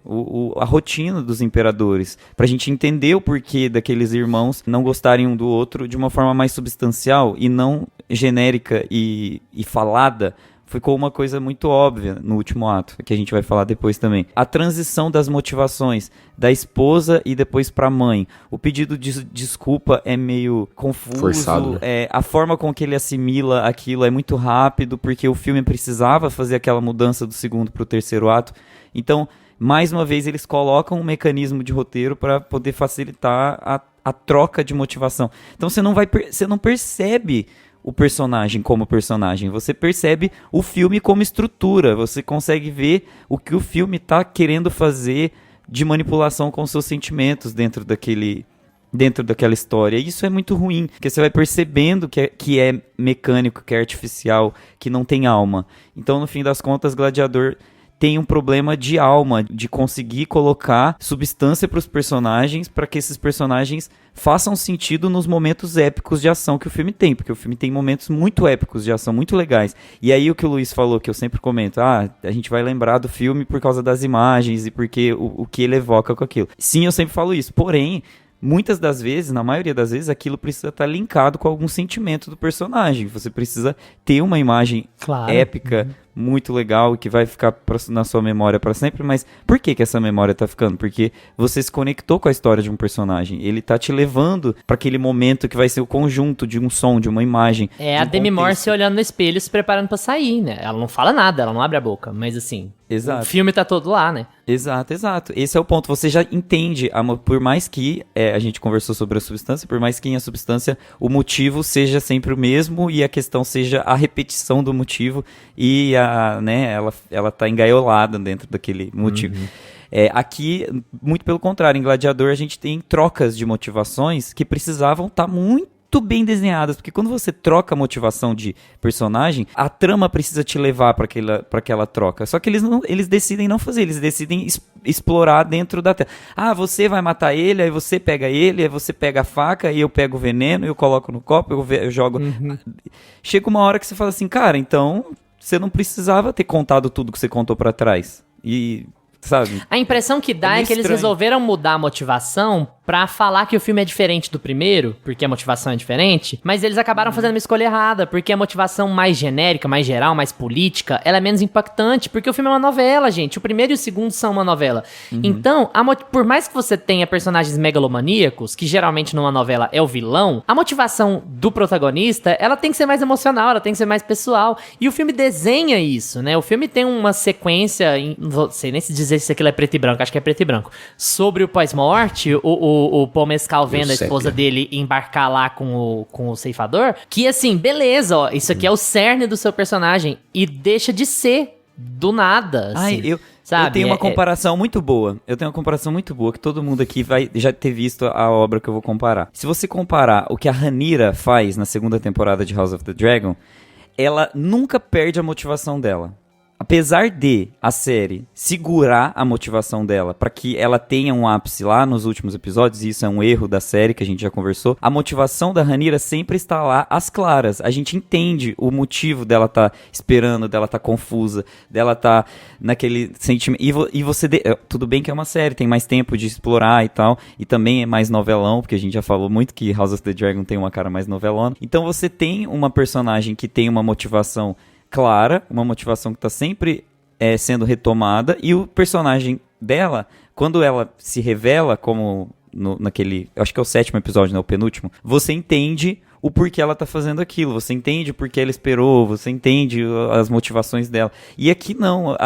a rotina dos imperadores, pra gente entender o porquê daqueles irmãos não gostarem um do outro de uma forma mais substancial e não genérica e falada. Ficou uma coisa muito óbvia no último ato, que a gente vai falar depois também. A transição das motivações da esposa e depois pra mãe. O pedido de desculpa é meio confuso. Forçado, né? A forma com que ele assimila aquilo é muito rápido, porque o filme precisava fazer aquela mudança do segundo pro terceiro ato. Então, mais uma vez, eles colocam um mecanismo de roteiro para poder facilitar a troca de motivação. Então, você não percebe o personagem como personagem, você percebe o filme como estrutura, você consegue ver o que o filme está querendo fazer de manipulação com seus sentimentos dentro daquela história. E isso é muito ruim, porque você vai percebendo que é mecânico, que é artificial, que não tem alma. Então, no fim das contas, Gladiador tem um problema de alma, de conseguir colocar substância para os personagens, para que esses personagens façam sentido nos momentos épicos de ação que o filme tem, porque o filme tem momentos muito épicos de ação, muito legais. E aí o que o Luiz falou, que eu sempre comento, a gente vai lembrar do filme por causa das imagens e porque o que ele evoca com aquilo. Sim, eu sempre falo isso, porém, muitas das vezes, na maioria das vezes, aquilo precisa estar linkado com algum sentimento do personagem. Você precisa ter uma imagem épica, muito legal, que vai ficar na sua memória para sempre. Mas por que essa memória tá ficando? Porque você se conectou com a história de um personagem. Ele tá te levando para aquele momento que vai ser o conjunto de um som, de uma imagem. É a Demi Moore se olhando no espelho, se preparando para sair, né? Ela não fala nada, ela não abre a boca, mas assim... Exato. O filme tá todo lá, né? Exato. Esse é o ponto. Você já entende, por mais que a gente conversou sobre a substância, por mais que em a substância o motivo seja sempre o mesmo e a questão seja a repetição do motivo e ela tá engaiolada dentro daquele motivo. Aqui, muito pelo contrário, em Gladiador a gente tem trocas de motivações que precisavam estar muito bem desenhadas, porque quando você troca a motivação de personagem, a trama precisa te levar para aquela troca. Só que eles decidem não fazer, eles decidem explorar dentro da tela. Você vai matar ele, aí você pega ele, aí você pega a faca, e eu pego o veneno, eu coloco no copo, eu jogo. Chega uma hora que você fala assim, cara, então você não precisava ter contado tudo que você contou para trás. E... sabe? A impressão que dá é que eles resolveram mudar a motivação pra falar que o filme é diferente do primeiro, porque a motivação é diferente, mas eles acabaram fazendo uma escolha errada, porque a motivação mais genérica, mais geral, mais política, ela é menos impactante, porque o filme é uma novela, gente. O primeiro e o segundo são uma novela. Então, por mais que você tenha personagens megalomaníacos, que geralmente numa novela é o vilão, a motivação do protagonista, ela tem que ser mais emocional, ela tem que ser mais pessoal. E o filme desenha isso, né? O filme tem uma sequência, não sei nem se dizer se aquilo é preto e branco, acho que é preto e branco, sobre o pós-morte, o Paul Mescal vendo a esposa dele embarcar lá com o ceifador, que assim, beleza, ó, isso aqui é o cerne do seu personagem, e deixa de ser do nada, assim. Eu tenho uma comparação muito boa. Eu tenho uma comparação muito boa, que todo mundo aqui vai já ter visto a obra que eu vou comparar. Se você comparar o que a Rhaenyra faz na segunda temporada de House of the Dragon, ela nunca perde a motivação dela. Apesar de a série segurar a motivação dela para que ela tenha um ápice lá nos últimos episódios, e isso é um erro da série que a gente já conversou, a motivação da Rhaenyra sempre está lá às claras. A gente entende o motivo dela tá esperando, dela tá confusa, dela tá naquele sentimento. E você... tudo bem que é uma série, tem mais tempo de explorar e tal, e também é mais novelão, porque a gente já falou muito que House of the Dragon tem uma cara mais novelona. Então você tem uma personagem que tem uma motivação clara, uma motivação que está sempre sendo retomada, e o personagem dela, quando ela se revela como naquele, acho que é o 7º episódio, né, o penúltimo, você entende o porquê ela tá fazendo aquilo. Você entende o porquê ela esperou, você entende as motivações dela. E aqui não,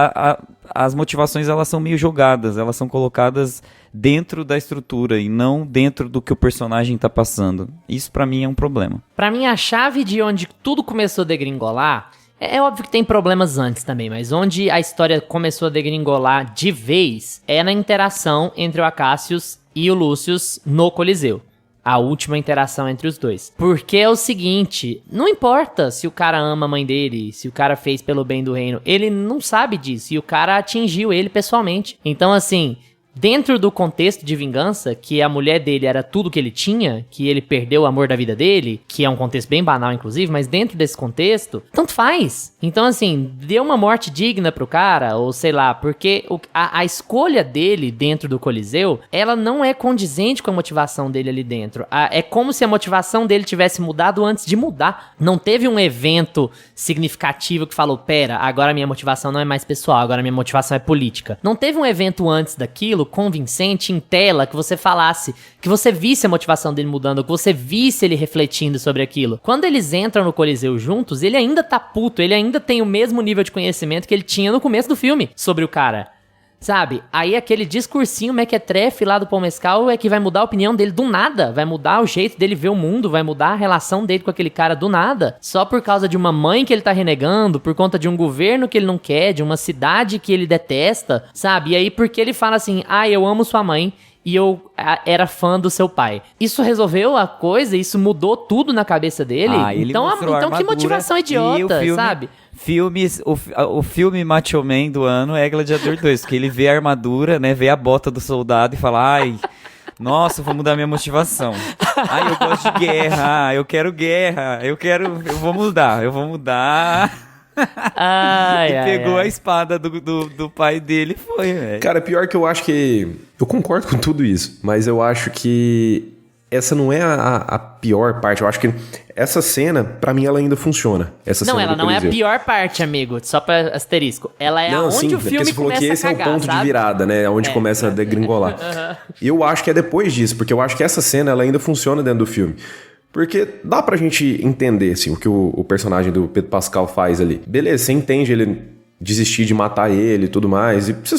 as motivações elas são meio jogadas, elas são colocadas dentro da estrutura e não dentro do que o personagem tá passando. Isso pra mim é um problema. Pra mim, a chave de onde tudo começou a degringolar, é óbvio que tem problemas antes também, mas onde a história começou a degringolar de vez é na interação entre o Acacius e o Lucius no Coliseu. A última interação entre os dois. Porque é o seguinte, não importa se o cara ama a mãe dele, se o cara fez pelo bem do reino, ele não sabe disso, e o cara atingiu ele pessoalmente. Então, assim, dentro do contexto de vingança, que a mulher dele era tudo que ele tinha, que ele perdeu o amor da vida dele, que é um contexto bem banal, inclusive, mas dentro desse contexto, tanto faz. Então, assim, deu uma morte digna pro cara, ou sei lá, porque a escolha dele dentro do Coliseu, ela não é condizente com a motivação dele ali dentro. É como se a motivação dele tivesse mudado antes de mudar. Não teve um evento significativo que falou, pera, agora minha motivação não é mais pessoal, agora minha motivação é política. Não teve um evento antes daquilo convincente em tela, que você falasse, que você visse a motivação dele mudando, que você visse ele refletindo sobre aquilo. Quando eles entram no Coliseu juntos, ele ainda tá puto, ele ainda tem o mesmo nível de conhecimento que ele tinha no começo do filme sobre o cara. Sabe? Aí aquele discursinho mequetrefe lá do Paul Mescal é que vai mudar a opinião dele do nada, vai mudar o jeito dele ver o mundo, vai mudar a relação dele com aquele cara do nada, só por causa de uma mãe que ele tá renegando, por conta de um governo que ele não quer, de uma cidade que ele detesta, sabe? E aí porque ele fala assim, eu amo sua mãe e eu era fã do seu pai. Isso resolveu a coisa? Isso mudou tudo na cabeça dele? Ele então que motivação idiota, filme, sabe? O filme Macho Man do ano é Gladiador 2, porque ele vê a armadura, né, vê a bota do soldado e fala, nossa, vou mudar minha motivação. Eu gosto de guerra, eu quero guerra, eu vou mudar. Pegou a espada do pai dele e foi, velho. Cara, pior que eu acho que... Eu concordo com tudo isso, mas eu acho que essa não é a pior parte. Eu acho que essa cena, pra mim, ela ainda funciona. Ela não é a pior parte, amigo. Só pra asterisco. Ela é onde o filme você falou que esse cagar, é o ponto de virada, né? Onde começa a degringolar. E eu acho que é depois disso, porque eu acho que essa cena, ela ainda funciona dentro do filme. Porque dá pra gente entender, assim, o que o personagem do Pedro Pascal faz ali. Beleza, você entende ele desistir de matar ele e tudo mais, e você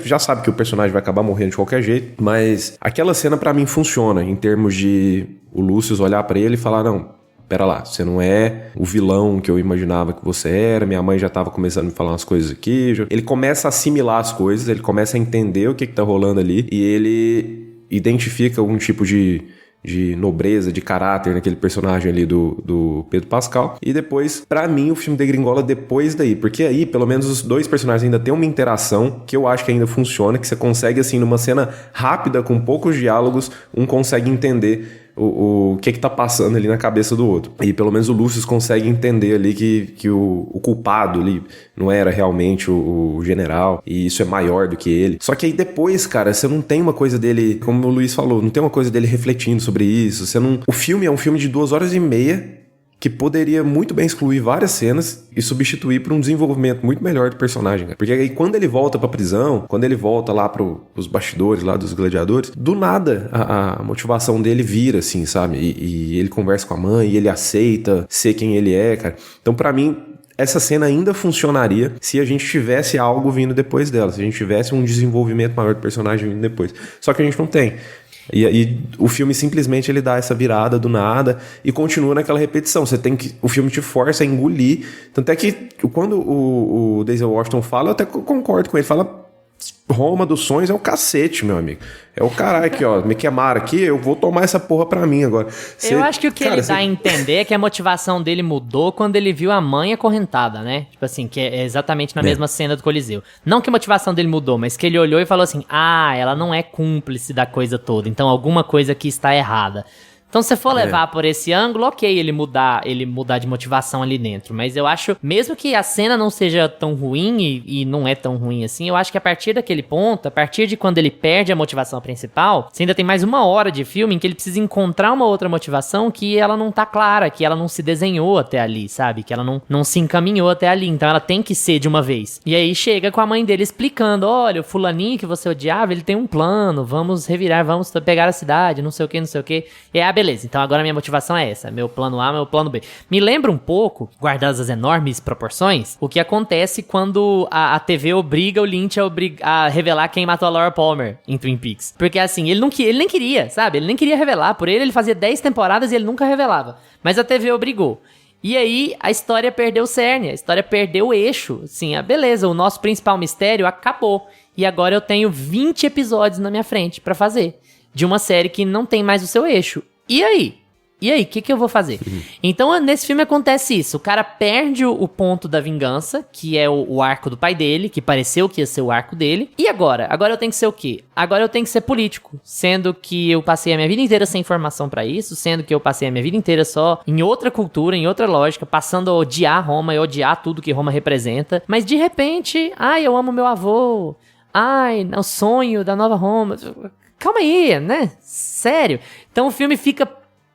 já sabe que o personagem vai acabar morrendo de qualquer jeito, mas aquela cena pra mim funciona, em termos de o Lucius olhar pra ele e falar, não, pera lá, você não é o vilão que eu imaginava que você era, minha mãe já tava começando a me falar umas coisas aqui, ele começa a assimilar as coisas, ele começa a entender o que tá rolando ali, e ele identifica algum tipo de nobreza, de caráter naquele personagem ali do Pedro Pascal. E depois, pra mim, o filme degringola depois daí. Porque aí, pelo menos, os dois personagens ainda têm uma interação que eu acho que ainda funciona, que você consegue, assim, numa cena rápida, com poucos diálogos, um consegue entender o que tá passando ali na cabeça do outro. E pelo menos o Lucius consegue entender ali que o culpado ali não era realmente o general, e isso é maior do que ele. Só que aí depois, cara, você não tem uma coisa dele, como o Luiz falou, não tem uma coisa dele refletindo sobre isso. O filme é um filme de 2h30 que poderia muito bem excluir várias cenas e substituir por um desenvolvimento muito melhor do personagem, cara. Porque aí quando ele volta pra prisão, quando ele volta lá pros bastidores lá dos gladiadores, do nada a motivação dele vira, assim, sabe? E ele conversa com a mãe, e ele aceita ser quem ele é, cara. Então, pra mim, essa cena ainda funcionaria se a gente tivesse algo vindo depois dela, se a gente tivesse um desenvolvimento maior do personagem vindo depois. Só que a gente não tem. E o filme simplesmente ele dá essa virada do nada e continua naquela repetição. O filme te força a engolir. Tanto é que quando o Denzel Washington fala, eu até concordo com ele. Fala, Roma dos sonhos é o cacete, meu amigo. É o caralho aqui, ó. Me queimaram aqui, eu vou tomar essa porra pra mim agora. Eu acho que o que ele dá a entender é que a motivação dele mudou quando ele viu a mãe acorrentada, né? Tipo assim, que é exatamente na mesma cena do Coliseu. Não que a motivação dele mudou, mas que ele olhou e falou assim, ela não é cúmplice da coisa toda, então alguma coisa aqui está errada. Então, se você for levar por esse ângulo, ok, ele mudar de motivação ali dentro. Mas eu acho, mesmo que a cena não seja tão ruim, e não é tão ruim assim, eu acho que a partir daquele ponto, a partir de quando ele perde a motivação principal, você ainda tem mais 1 hora de filme em que ele precisa encontrar uma outra motivação que ela não tá clara, que ela não se desenhou até ali, sabe? Que ela não se encaminhou até ali. Então, ela tem que ser de uma vez. E aí, chega com a mãe dele explicando, olha, o fulaninho que você odiava, ele tem um plano, vamos revirar, vamos pegar a cidade, não sei o que. E aí, beleza, então agora minha motivação é essa, meu plano A, meu plano B. Me lembra um pouco, guardadas as enormes proporções, o que acontece quando a TV obriga o Lynch a revelar quem matou a Laura Palmer em Twin Peaks. Porque assim, ele nem queria, sabe? Ele nem queria revelar. Por ele fazia 10 temporadas e ele nunca revelava. Mas a TV obrigou. E aí, a história perdeu o cerne, a história perdeu o eixo. Assim, beleza, o nosso principal mistério acabou. E agora eu tenho 20 episódios na minha frente pra fazer. De uma série que não tem mais o seu eixo. E aí? E aí, o que eu vou fazer? Então, nesse filme acontece isso. O cara perde o ponto da vingança, que é o arco do pai dele, que pareceu que ia ser o arco dele. E agora? Agora eu tenho que ser o quê? Agora eu tenho que ser político. Sendo que eu passei a minha vida inteira sem formação pra isso, sendo que eu passei a minha vida inteira só em outra cultura, em outra lógica, passando a odiar Roma e odiar tudo que Roma representa. Mas de repente, eu amo meu avô. O sonho da nova Roma. Calma aí, né? Sério. Então o filme fica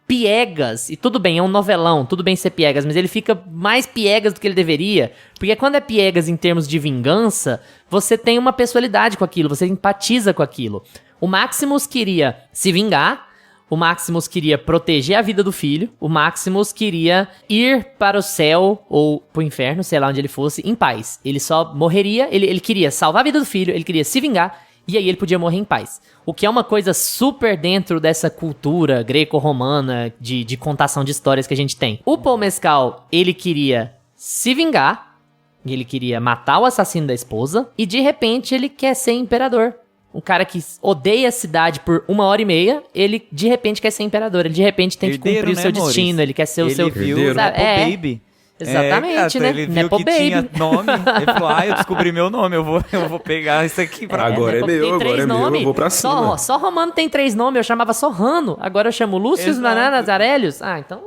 piegas, e tudo bem, é um novelão, tudo bem ser piegas, mas ele fica mais piegas do que ele deveria, porque quando é piegas em termos de vingança, você tem uma pessoalidade com aquilo, você empatiza com aquilo. O Maximus queria se vingar, o Maximus queria proteger a vida do filho, o Maximus queria ir para o céu, ou pro inferno, sei lá onde ele fosse, em paz. Ele só morreria, ele queria salvar a vida do filho, ele queria se vingar, e aí ele podia morrer em paz. O que é uma coisa super dentro dessa cultura greco-romana de contação de histórias que a gente tem. O Paul Mescal, ele queria se vingar, ele queria matar o assassino da esposa, e de repente ele quer ser imperador. Um cara que odeia a cidade por 1h30, ele de repente quer ser imperador, ele de repente tem que cumprir o seu destino, ele quer ser o seu... Ele viu Nepo Baby. Exatamente, né? Ele viu Nepo que Baby. tinha nome, ele falou, eu descobri meu nome, eu vou pegar isso aqui pra... Agora é meu, eu vou pra cima. Só Romano tem 3 nomes, eu chamava só Rano, agora eu chamo Lúcio Bananas Aurelius. Então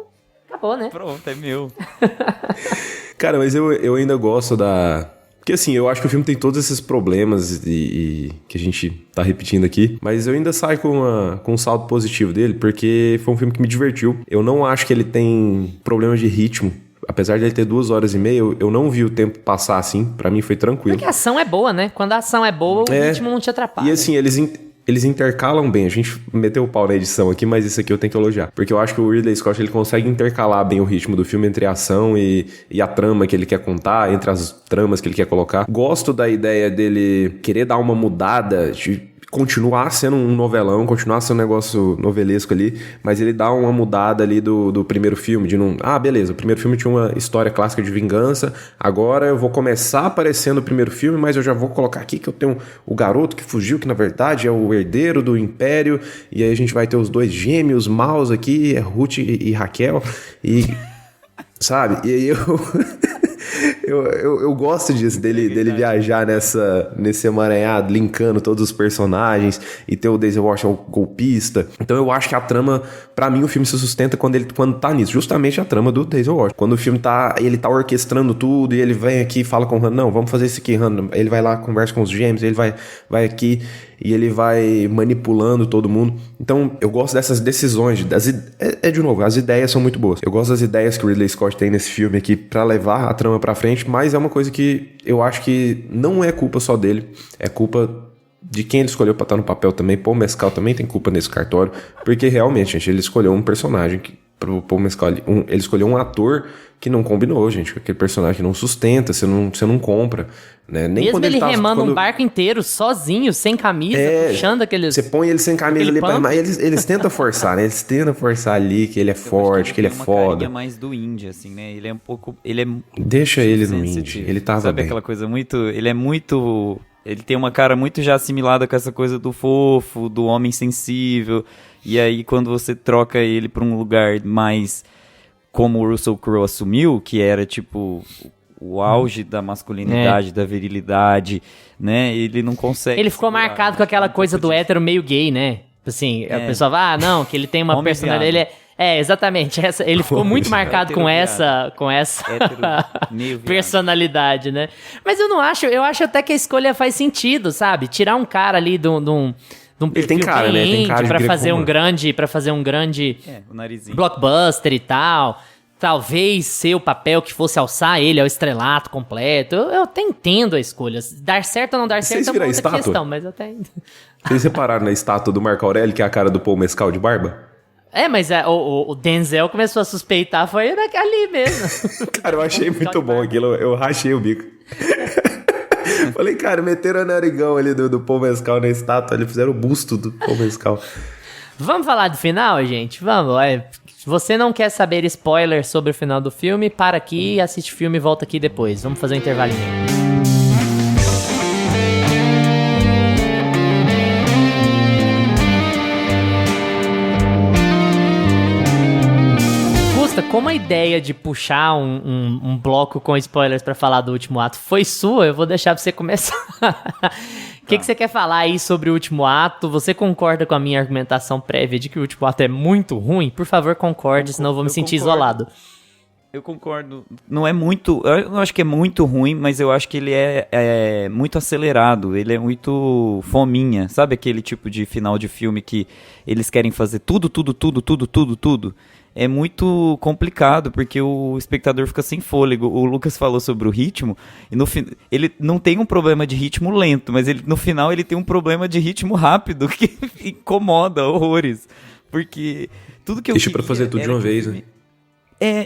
acabou, né? Pronto, é meu. Cara, mas eu ainda gosto da... Porque assim, eu acho que o filme tem todos esses problemas e que a gente tá repetindo aqui, mas eu ainda saio com um saldo positivo dele, porque foi um filme que me divertiu. Eu não acho que ele tem problemas de ritmo. Apesar de ele ter 2h30, eu não vi o tempo passar assim. Pra mim foi tranquilo. Porque a ação é boa, né? Quando a ação é boa, o ritmo não te atrapalha. E assim, eles intercalam bem. A gente meteu o pau na edição aqui, mas isso aqui eu tenho que elogiar. Porque eu acho que o Ridley Scott, ele consegue intercalar bem o ritmo do filme entre a ação e a trama que ele quer contar, entre as tramas que ele quer colocar. Gosto da ideia dele querer dar uma mudada, de continuar sendo um novelão, continuar sendo um negócio novelesco ali, mas ele dá uma mudada ali do primeiro filme, de não... beleza, o primeiro filme tinha uma história clássica de vingança, agora eu vou começar aparecendo o primeiro filme, mas eu já vou colocar aqui que eu tenho o garoto que fugiu, que na verdade é o herdeiro do Império, e aí a gente vai ter os 2 gêmeos maus aqui, é Ruth e Raquel, e... sabe? E aí eu gosto disso, dele viajar nesse emaranhado, linkando todos os personagens e ter o Denzel Washington golpista. Então eu acho que a trama, pra mim o filme se sustenta quando tá nisso, justamente a trama do Denzel Washington. Quando o filme ele tá orquestrando tudo e ele vem aqui e fala com o Han, não, vamos fazer isso aqui, Han. Ele vai lá, conversa com os gêmeos, ele vai aqui e ele vai manipulando todo mundo. Então eu gosto dessas decisões, de novo, as ideias são muito boas. Eu gosto das ideias que o Ridley Scott tem nesse filme aqui pra levar a trama pra frente, mas é uma coisa que eu acho que não é culpa só dele, é culpa de quem ele escolheu pra estar no papel também. Paul Mescal também tem culpa nesse cartório, porque realmente, gente, ele escolheu um personagem pro Paul Mescal, ele escolheu um ator que não combinou, gente, aquele personagem que não sustenta, você não compra, né? Nem mesmo quando ele remando um barco inteiro, sozinho, sem camisa, puxando aqueles... Você põe ele sem camisa ali, mas eles tentam forçar, né? Eles tentam forçar ali que ele é forte, que ele é foda. Ele é mais do indie, assim, né? Ele é um pouco... Deixa ele no indie, ele tava Sabe bem. aquela coisa muito... Ele tem uma cara muito já assimilada com essa coisa do fofo, do homem sensível. E aí, quando você troca ele pra um lugar mais... como o Russell Crowe assumiu, que era tipo o auge da masculinidade, da virilidade, né? Ele não consegue... Ele ficou marcado com aquela coisa do hétero meio gay, né? Assim, a pessoa vai, não, que ele tem uma personalidade... Ele exatamente. Ele ficou muito marcado com essa personalidade, né? Mas eu não acho, eu acho até que a escolha faz sentido, sabe? Tirar um cara ali de um ele tem cara, né? Tem cara pra fazer um grande o narizinho. blockbuster e tal. Talvez ser o papel que fosse alçar ele ao estrelato completo. Eu até entendo a escolha. Dar certo ou não dar certo é uma outra questão, mas eu até... Vocês repararam na estátua do Marco Aurélio, que é a cara do Paul Mescal de barba? Mas o Denzel começou a suspeitar, foi ali mesmo. Cara, eu achei muito bom aquilo, eu rachei o bico. Falei, cara, meteram o narigão ali do Paul Mescal na estátua, ali fizeram o busto do Paul Mescal. Vamos falar do final, gente? Vamos. Se você não quer saber spoiler sobre o final do filme, para aqui, assiste o filme e volta aqui depois. Vamos fazer um intervalinho. Como a ideia de puxar um bloco com spoilers pra falar do último ato foi sua, eu vou deixar pra você começar. O que você quer falar aí sobre o último ato? Você concorda com a minha argumentação prévia de que o último ato é muito ruim? Por favor, concorde, senão eu vou me sentir isolado. Eu concordo. Não é muito... Eu não acho que é muito ruim, mas eu acho que ele é muito acelerado. Ele é muito fominha. Sabe aquele tipo de final de filme que eles querem fazer tudo? É muito complicado, porque o espectador fica sem fôlego. O Lucas falou sobre o ritmo, e ele não tem um problema de ritmo lento, mas no final ele tem um problema de ritmo rápido, que incomoda horrores. Porque tudo que eu Deixa pra fazer tudo de uma vez, né?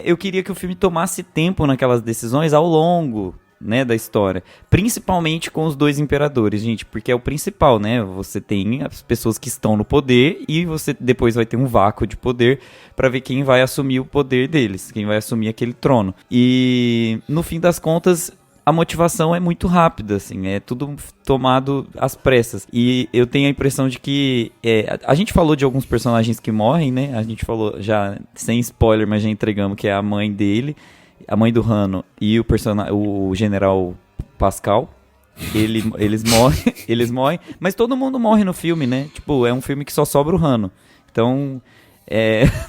Eu queria que o filme tomasse tempo naquelas decisões ao longo, né, da história, principalmente com os dois imperadores, gente, porque é o principal, né? Você tem as pessoas que estão no poder e você depois vai ter um vácuo de poder para ver quem vai assumir o poder deles, quem vai assumir aquele trono. E no fim das contas, a motivação é muito rápida, assim, é tudo tomado às pressas. E eu tenho a impressão de que... a gente falou de alguns personagens que morrem, né? A gente falou já, sem spoiler, mas já entregamos que é a mãe dele, a mãe do Hanno e o general Pascal. Eles morrem, mas todo mundo morre no filme, né? Tipo, é um filme que só sobra o Hanno. Então,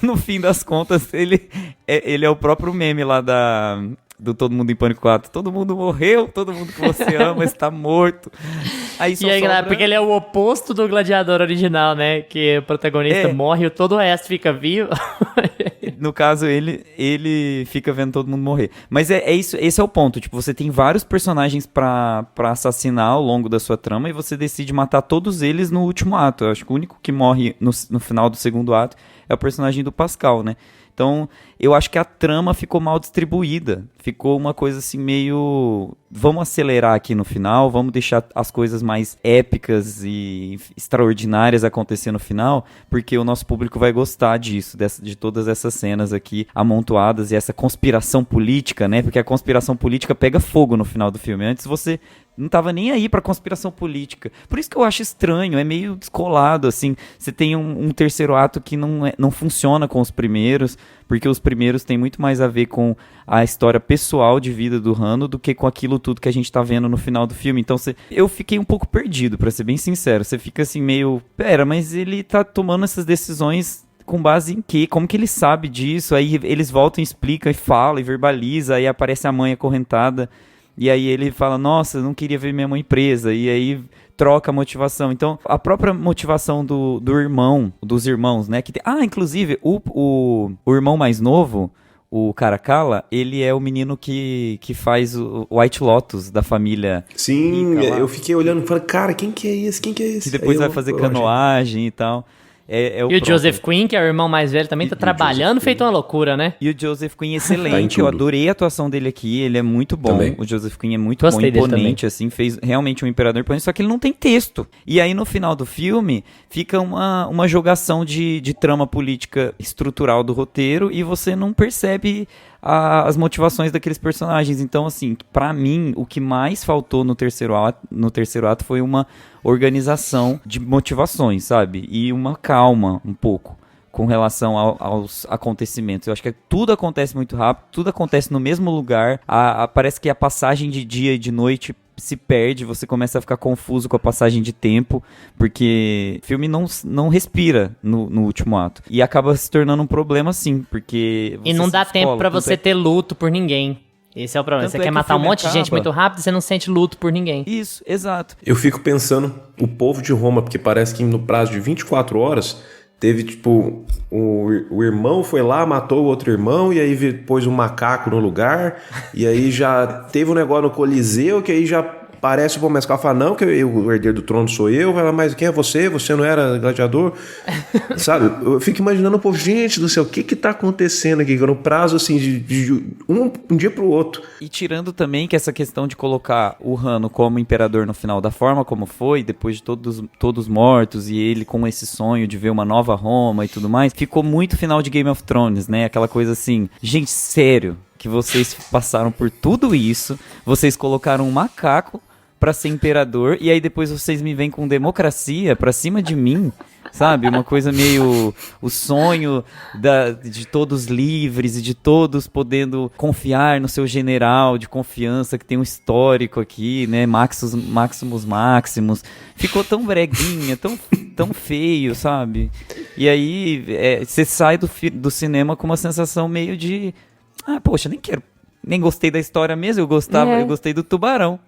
no fim das contas, ele é o próprio meme lá do Todo Mundo em Pânico 4. Todo mundo morreu, todo mundo que você ama está morto. Aí só sobra... Porque ele é o oposto do Gladiador original, né? Que o protagonista morre e todo o resto fica vivo. No caso, ele fica vendo todo mundo morrer. Mas isso, esse é o ponto. Tipo, você tem vários personagens pra assassinar ao longo da sua trama e você decide matar todos eles no último ato. Eu acho que o único que morre no final do segundo ato é o personagem do Pascal, né? Então, eu acho que a trama ficou mal distribuída. Ficou uma coisa assim meio... Vamos acelerar aqui no final, vamos deixar as coisas mais épicas e extraordinárias acontecer no final, porque o nosso público vai gostar disso, de todas essas cenas aqui amontoadas e essa conspiração política, né? Porque a conspiração política pega fogo no final do filme. Antes você não tava nem aí pra conspiração política. Por isso que eu acho estranho, é meio descolado, assim. Você tem um terceiro ato que não funciona com os primeiros, porque os primeiros têm muito mais a ver com a história pessoal de vida do Hanno do que com aquilo tudo que a gente tá vendo no final do filme. Então eu fiquei um pouco perdido, pra ser bem sincero. Você fica assim meio... Pera, mas ele tá tomando essas decisões com base em quê? Como que ele sabe disso? Aí eles voltam e explicam e falam e verbaliza, aí aparece a mãe acorrentada. E aí ele fala, nossa, eu não queria ver minha mãe presa. E aí troca a motivação. Então, a própria motivação do irmão, dos irmãos, né? Inclusive, o irmão mais novo, o Caracalla, ele é o menino que faz o White Lotus da família. Sim, eu fiquei olhando e falei, cara, quem que é esse? Que depois vai fazer canoagem e tal. E o Joseph Quinn, que é o irmão mais velho, também tá trabalhando feito uma loucura, né? E o Joseph Quinn é excelente, eu adorei a atuação dele aqui, ele é muito bom. Também. O Joseph Quinn é muito bom, imponente, assim, fez realmente um imperador imponente, só que ele não tem texto. E aí no final do filme fica uma jogação de trama política estrutural do roteiro e você não percebe as motivações daqueles personagens. Então, assim, pra mim, o que mais faltou no terceiro ato foi uma organização de motivações, sabe? E uma calma, um pouco, com relação aos acontecimentos. Eu acho que tudo acontece muito rápido, tudo acontece no mesmo lugar, parece que a passagem de dia e de noite se perde, você começa a ficar confuso com a passagem de tempo, porque o filme não respira no último ato. E acaba se tornando um problema, sim, porque... E não dá tempo pra você ter luto por ninguém. Esse é o problema. Você quer matar um monte de gente muito rápido e você não sente luto por ninguém. Isso, exato. Eu fico pensando, o povo de Roma, porque parece que no prazo de 24 horas... Teve, tipo, o irmão foi lá, matou o outro irmão, e aí pôs um macaco no lugar, e aí já teve um negócio no Coliseu, que aí já Parece o Paul Mescal fala, não, que o herdeiro do trono sou eu. Vai lá, mas quem é você? Você não era gladiador? Sabe? Eu fico imaginando, pô, gente do céu, o que tá acontecendo aqui? No prazo, assim, de um dia pro outro. E tirando também que essa questão de colocar o Hanno como imperador no final, da forma como foi, depois de todos mortos, e ele com esse sonho de ver uma nova Roma e tudo mais, ficou muito final de Game of Thrones, né? Aquela coisa assim, gente, sério, que vocês passaram por tudo isso, vocês colocaram um macaco pra ser imperador, e aí depois vocês me vêm com democracia pra cima de mim, sabe? Uma coisa meio o sonho de todos livres e de todos podendo confiar no seu general de confiança que tem um histórico aqui, né? Maximus Maximus. Ficou tão breguinha, tão feio, sabe? E aí você sai do cinema com uma sensação meio de... Ah, poxa, nem gostei da história mesmo, eu gostei do tubarão.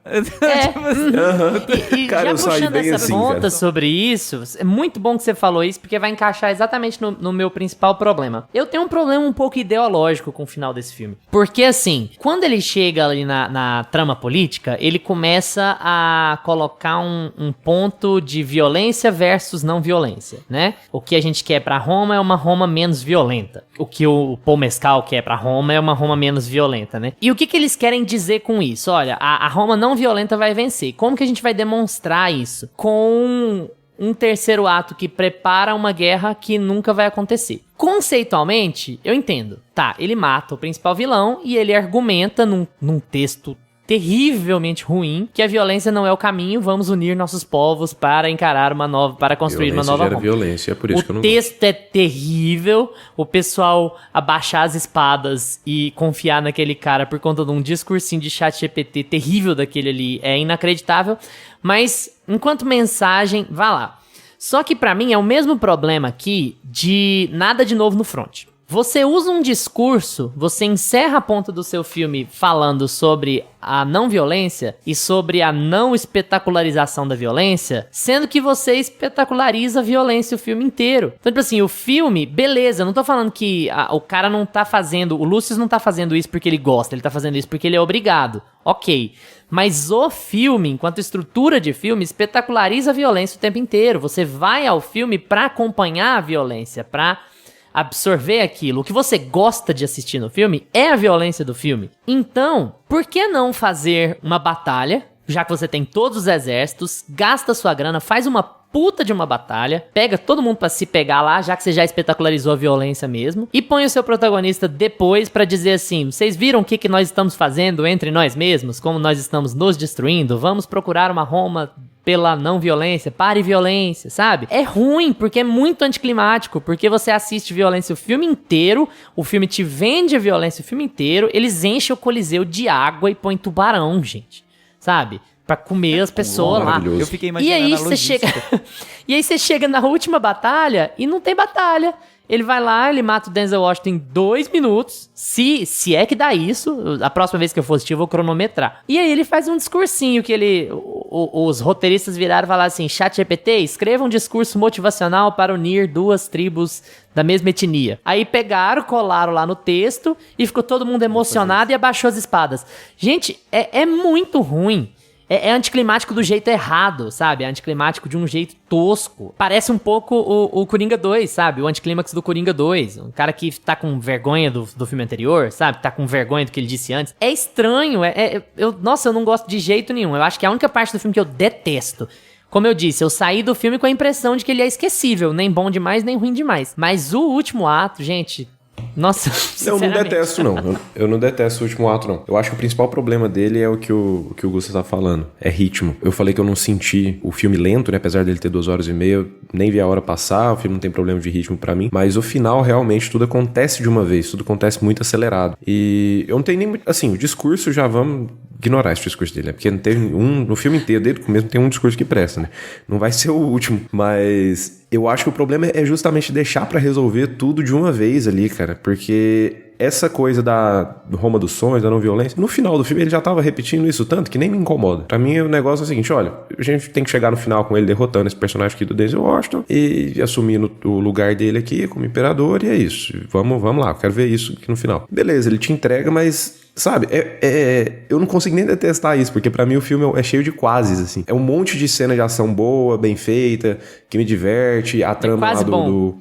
E Cara, já eu saí puxando bem essa assim, ponta cara. sobre isso, é muito bom que você falou isso, porque vai encaixar exatamente no meu principal problema. Eu tenho um problema um pouco ideológico com o final desse filme. Porque, assim, quando ele chega ali na trama política, ele começa a colocar um ponto de violência versus não violência, né? O que a gente quer pra Roma é uma Roma menos violenta. O que o Paul Mescal quer pra Roma é uma Roma menos violenta, né? E o que eles querem dizer com isso? Olha, a Roma não violenta vai vencer. Como que a gente vai demonstrar isso? Com um terceiro ato que prepara uma guerra que nunca vai acontecer. Conceitualmente, eu entendo. Tá, ele mata o principal vilão e ele argumenta num texto terrivelmente ruim que a violência não é o caminho, vamos unir nossos povos para encarar para construir uma nova Roma. Violência, é por isso que eu não O texto é terrível, o pessoal abaixar as espadas e confiar naquele cara por conta de um discursinho de chat GPT terrível daquele ali é inacreditável, mas enquanto mensagem, vá lá. Só que pra mim é o mesmo problema aqui de nada de novo no front. Você usa um discurso, você encerra a ponta do seu filme falando sobre a não violência e sobre a não espetacularização da violência, sendo que você espetaculariza a violência o filme inteiro. Então, tipo assim, o filme, beleza, eu não tô falando que o cara não tá fazendo, o Lucius não tá fazendo isso porque ele gosta, ele tá fazendo isso porque ele é obrigado. Ok. Mas o filme, enquanto estrutura de filme, espetaculariza a violência o tempo inteiro. Você vai ao filme pra acompanhar a violência, pra absorver aquilo. O que você gosta de assistir no filme é a violência do filme. Então, por que não fazer uma batalha, já que você tem todos os exércitos, gasta sua grana, faz uma puta de uma batalha, pega todo mundo pra se pegar lá, já que você já espetacularizou a violência mesmo, e põe o seu protagonista depois pra dizer assim, vocês viram o que nós estamos fazendo entre nós mesmos? Como nós estamos nos destruindo? Vamos procurar uma Roma pela não violência, pare violência, sabe? É ruim, porque é muito anticlimático, porque você assiste violência o filme inteiro, o filme te vende a violência o filme inteiro, eles enchem o Coliseu de água e põem tubarão, gente, sabe? Pra comer as pessoas lá. Eu fiquei imaginando E aí a você logística. E aí você chega na última batalha e não tem batalha. Ele vai lá, ele mata o Denzel Washington em 2 minutos. Se é que dá isso, a próxima vez que eu for assistir, eu vou cronometrar. E aí ele faz um discursinho que os roteiristas viraram e falaram assim, ChatGPT, escreva um discurso motivacional para unir duas tribos da mesma etnia. Aí pegaram, colaram lá no texto e ficou todo mundo emocionado e abaixou as espadas. Gente, é muito ruim. É anticlimático do jeito errado, sabe? É anticlimático de um jeito tosco. Parece um pouco o Coringa 2, sabe? O anticlímax do Coringa 2. Um cara que tá com vergonha do filme anterior, sabe? Tá com vergonha do que ele disse antes. É estranho. Nossa, eu não gosto de jeito nenhum. Eu acho que é a única parte do filme que eu detesto. Como eu disse, eu saí do filme com a impressão de que ele é esquecível. Nem bom demais, nem ruim demais. Mas o último ato, gente... Nossa, eu não detesto, não. Eu não detesto o último ato, não. Eu acho que o principal problema dele é o que o Gusta tá falando. É ritmo. Eu falei que eu não senti o filme lento, né? Apesar dele ter 2 horas e meia, eu nem vi a hora passar, o filme não tem problema de ritmo pra mim. Mas o final, realmente, tudo acontece de uma vez. Tudo acontece muito acelerado. E eu não tenho nem muito... Assim, o discurso, já vamos ignorar esse discurso dele, né? Porque não tem no filme inteiro, desde o começo, não tem um discurso que presta, né? Não vai ser o último. Mas eu acho que o problema é justamente deixar pra resolver tudo de uma vez ali, cara. Porque essa coisa da Roma dos sonhos, da não violência, no final do filme ele já tava repetindo isso tanto que nem me incomoda. Pra mim o negócio é o seguinte, olha, a gente tem que chegar no final com ele derrotando esse personagem aqui do Denzel Washington e assumindo o lugar dele aqui como imperador, e é isso. Vamos lá, eu quero ver isso aqui no final. Beleza, ele te entrega, mas... Sabe, eu não consigo nem detestar isso, porque pra mim o filme é cheio de quases, assim. É um monte de cena de ação boa, bem feita, que me diverte, a trama lá do...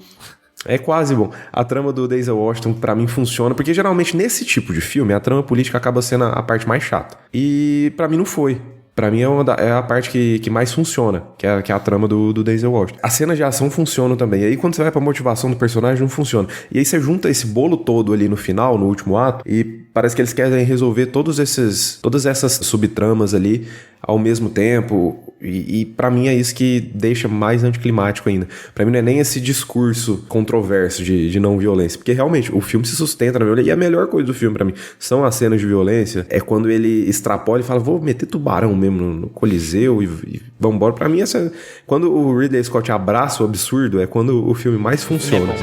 É quase bom. A trama do Denzel Washington, pra mim, funciona, porque geralmente nesse tipo de filme, a trama política acaba sendo a parte mais chata. E pra mim não foi. Pra mim é a parte que mais funciona, que é a trama do Denzel Washington. As cenas de ação funcionam também. E aí quando você vai pra motivação do personagem, não funciona. E aí você junta esse bolo todo ali no final, no último ato, e parece que eles querem resolver todas essas subtramas ali ao mesmo tempo. E pra mim é isso que deixa mais anticlimático ainda. Pra mim não é nem esse discurso controverso de não violência, porque realmente o filme se sustenta na violência. E a melhor coisa do filme pra mim são as cenas de violência. É quando ele extrapola e fala, vou meter tubarão mesmo no Coliseu e vambora. Pra mim quando o Ridley Scott abraça o absurdo é quando o filme mais funciona.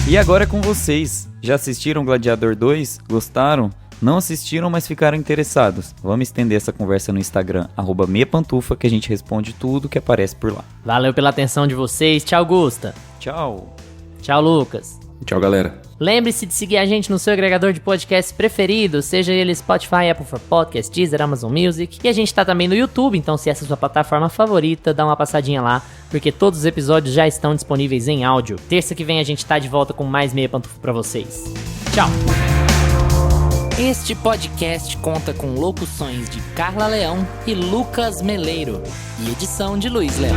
E agora é com vocês. Já assistiram Gladiador 2? Gostaram? Não assistiram, mas ficaram interessados? Vamos estender essa conversa no Instagram, @meiapantufa, que a gente responde tudo que aparece por lá. Valeu pela atenção de vocês. Tchau, Gusta. Tchau. Tchau, Lucas. Tchau, galera. Lembre-se de seguir a gente no seu agregador de podcast preferido, seja ele Spotify, Apple for Podcast, Deezer, Amazon Music. E a gente tá também no YouTube, então se essa é a sua plataforma favorita, dá uma passadinha lá, porque todos os episódios já estão disponíveis em áudio. Terça que vem a gente tá de volta com mais Meia Pantufa pra vocês. Tchau! Este podcast conta com locuções de Carla Leão e Lucas Meleiro e edição de Luiz Leão.